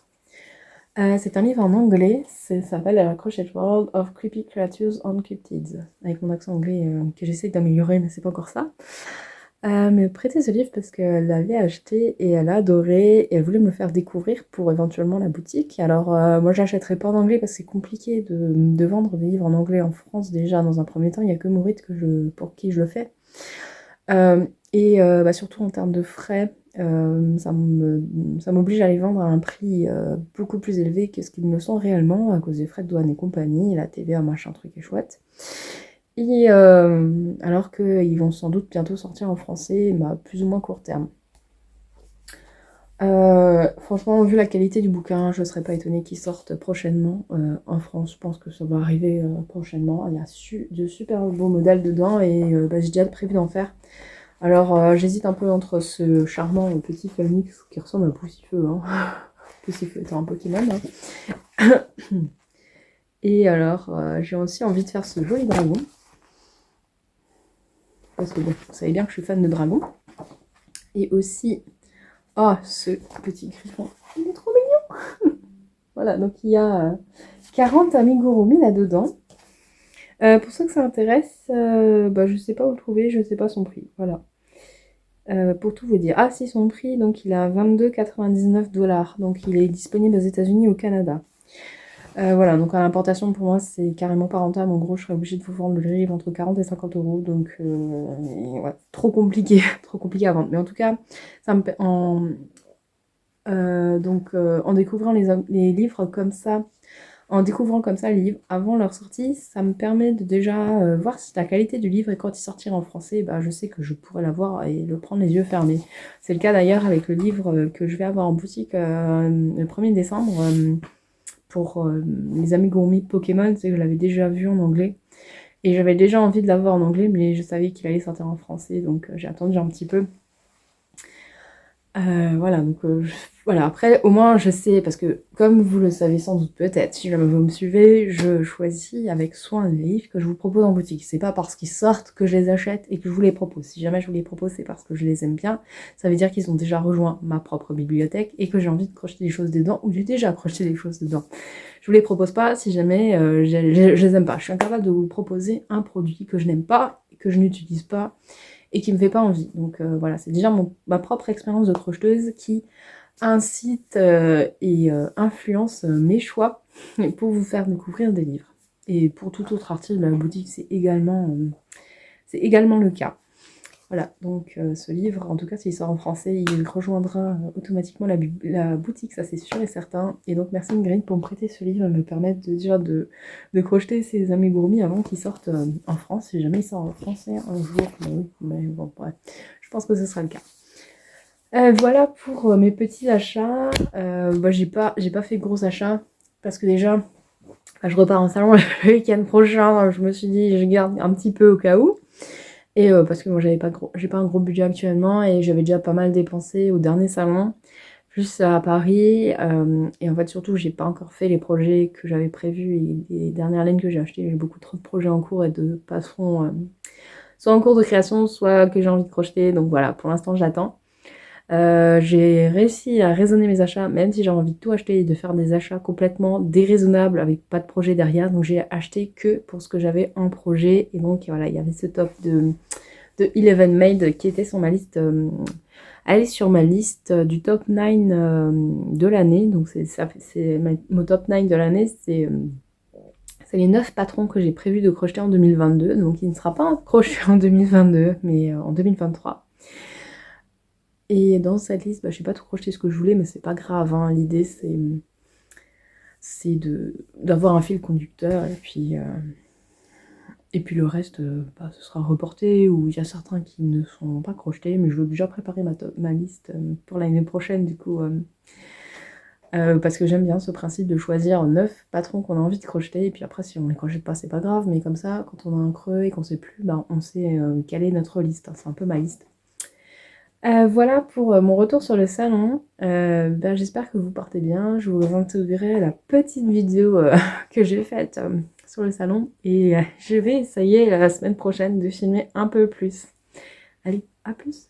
A: C'est un livre en anglais, ça s'appelle Crochet World of Creepy Creatures Uncrypted. Avec mon accent anglais que j'essaie d'améliorer, mais c'est pas encore ça. Elle m'a prêté ce livre parce qu'elle l'avait acheté et elle a adoré et elle voulait me le faire découvrir pour éventuellement la boutique. Alors moi j'achèterai pas en anglais parce que c'est compliqué de vendre des livres en anglais en France déjà dans un premier temps. Il n'y a que Mourit pour qui je le fais. Surtout en termes de frais, ça m'oblige à les vendre à un prix beaucoup plus élevé que ce qu'ils ne sont réellement à cause des frais de douane et compagnie, la TVA, machin, truc et chouette. Et alors qu'ils vont sans doute bientôt sortir en français, plus ou moins court terme. Franchement, vu la qualité du bouquin, je ne serais pas étonnée qu'il sorte prochainement en France. Je pense que ça va arriver prochainement. Il y a de super beaux modèles dedans et j'ai déjà prévu d'en faire. Alors j'hésite un peu entre ce charmant petit phénix qui ressemble à Poussifeu, hein. Poussifeu étant un Pokémon. Hein. Et alors j'ai aussi envie de faire ce joli dragon. Parce que bon, vous savez bien que je suis fan de dragons. Et aussi, ce petit griffon, il est trop mignon. Voilà, donc il y a 40 amigurumi là-dedans. Pour ceux que ça intéresse, je sais pas où le trouver, je sais pas son prix. Voilà. Pour tout vous dire. Ah si, son prix, donc il est à 22,99 $. Donc il est disponible aux États-Unis et au Canada. Voilà, donc à l'importation pour moi c'est carrément pas rentable. En gros, je serais obligée de vous vendre le livre entre 40 et 50 €. Donc ouais, trop compliqué, trop compliqué à vendre. Mais en tout cas, ça me en découvrant les livres comme ça, en découvrant comme ça les livres avant leur sortie, ça me permet de déjà voir si la qualité du livre, et quand il sortira en français, je sais que je pourrais l'avoir et le prendre les yeux fermés. C'est le cas d'ailleurs avec le livre que je vais avoir en boutique le 1er décembre pour les amigurumi Pokémon. C'est que je l'avais déjà vu en anglais et j'avais déjà envie de l'avoir en anglais, mais je savais qu'il allait sortir en français, donc j'ai attendu un petit peu. Voilà, donc voilà, après au moins je sais, parce que comme vous le savez sans doute peut-être, si jamais vous me suivez, je choisis avec soin les livres que je vous propose en boutique. C'est pas parce qu'ils sortent que je les achète et que je vous les propose. Si jamais je vous les propose, c'est parce que je les aime bien. Ça veut dire qu'ils ont déjà rejoint ma propre bibliothèque et que j'ai envie de crocheter des choses dedans, ou j'ai déjà crocheté des choses dedans. Je vous les propose pas si jamais je les aime pas. Je suis incapable de vous proposer un produit que je n'aime pas, que je n'utilise pas et qui me fait pas envie. Donc voilà, c'est déjà ma propre expérience de crocheteuse qui incite et influence mes choix pour vous faire découvrir des livres. Et pour tout autre article de la boutique, c'est également le cas. Voilà, donc ce livre, en tout cas s'il sort en français, il rejoindra automatiquement la boutique, ça c'est sûr et certain. Et donc merci Ingrid pour me prêter ce livre et me permettre de crocheter ces amigurumi avant qu'ils sortent en France, si jamais ils sortent en français un jour. Mais bon, bref, je pense que ce sera le cas. Voilà pour mes petits achats. J'ai pas fait de gros achats parce que déjà, je repars en salon le week-end prochain. Je me suis dit, je garde un petit peu au cas où. Et parce que moi j'ai pas un gros budget actuellement et j'avais déjà pas mal dépensé au dernier salon, plus à Paris. Et en fait surtout j'ai pas encore fait les projets que j'avais prévus et les dernières laines que j'ai achetées. J'ai beaucoup trop de projets en cours et de façon soit en cours de création, soit que j'ai envie de crocheter. Donc voilà, pour l'instant j'attends. J'ai réussi à raisonner mes achats, même si j'ai envie de tout acheter et de faire des achats complètement déraisonnables avec pas de projet derrière. Donc j'ai acheté que pour ce que j'avais en projet. Et donc voilà, il y avait ce top de Eleven Made qui était sur ma liste. Elle est sur ma liste du top 9 de l'année. Donc c'est mon top 9 de l'année. C'est les 9 patrons que j'ai prévu de crocheter en 2022. Donc il ne sera pas crocheté en 2022, mais en 2023. Et dans cette liste, je n'ai pas tout crocheté ce que je voulais, mais c'est pas grave. Hein. L'idée, c'est d'avoir un fil conducteur. Et puis
B: Et puis le reste, bah, ce sera reporté, ou il y a certains qui ne sont pas crochetés, mais je veux déjà préparer ma liste pour l'année prochaine, du coup, parce que j'aime bien ce principe de choisir 9 patrons qu'on a envie de crocheter, et puis après, si on les crochet pas, c'est pas grave, mais comme ça, quand on a un creux et qu'on sait plus, bah, on sait quelle est notre liste, hein, c'est un peu ma liste. Voilà pour mon retour sur le salon. Ben, j'espère que vous partez bien. Je vous intégrerai la petite vidéo que j'ai faite sur le salon. Et je vais essayer la semaine prochaine de filmer un peu plus. Allez, à plus!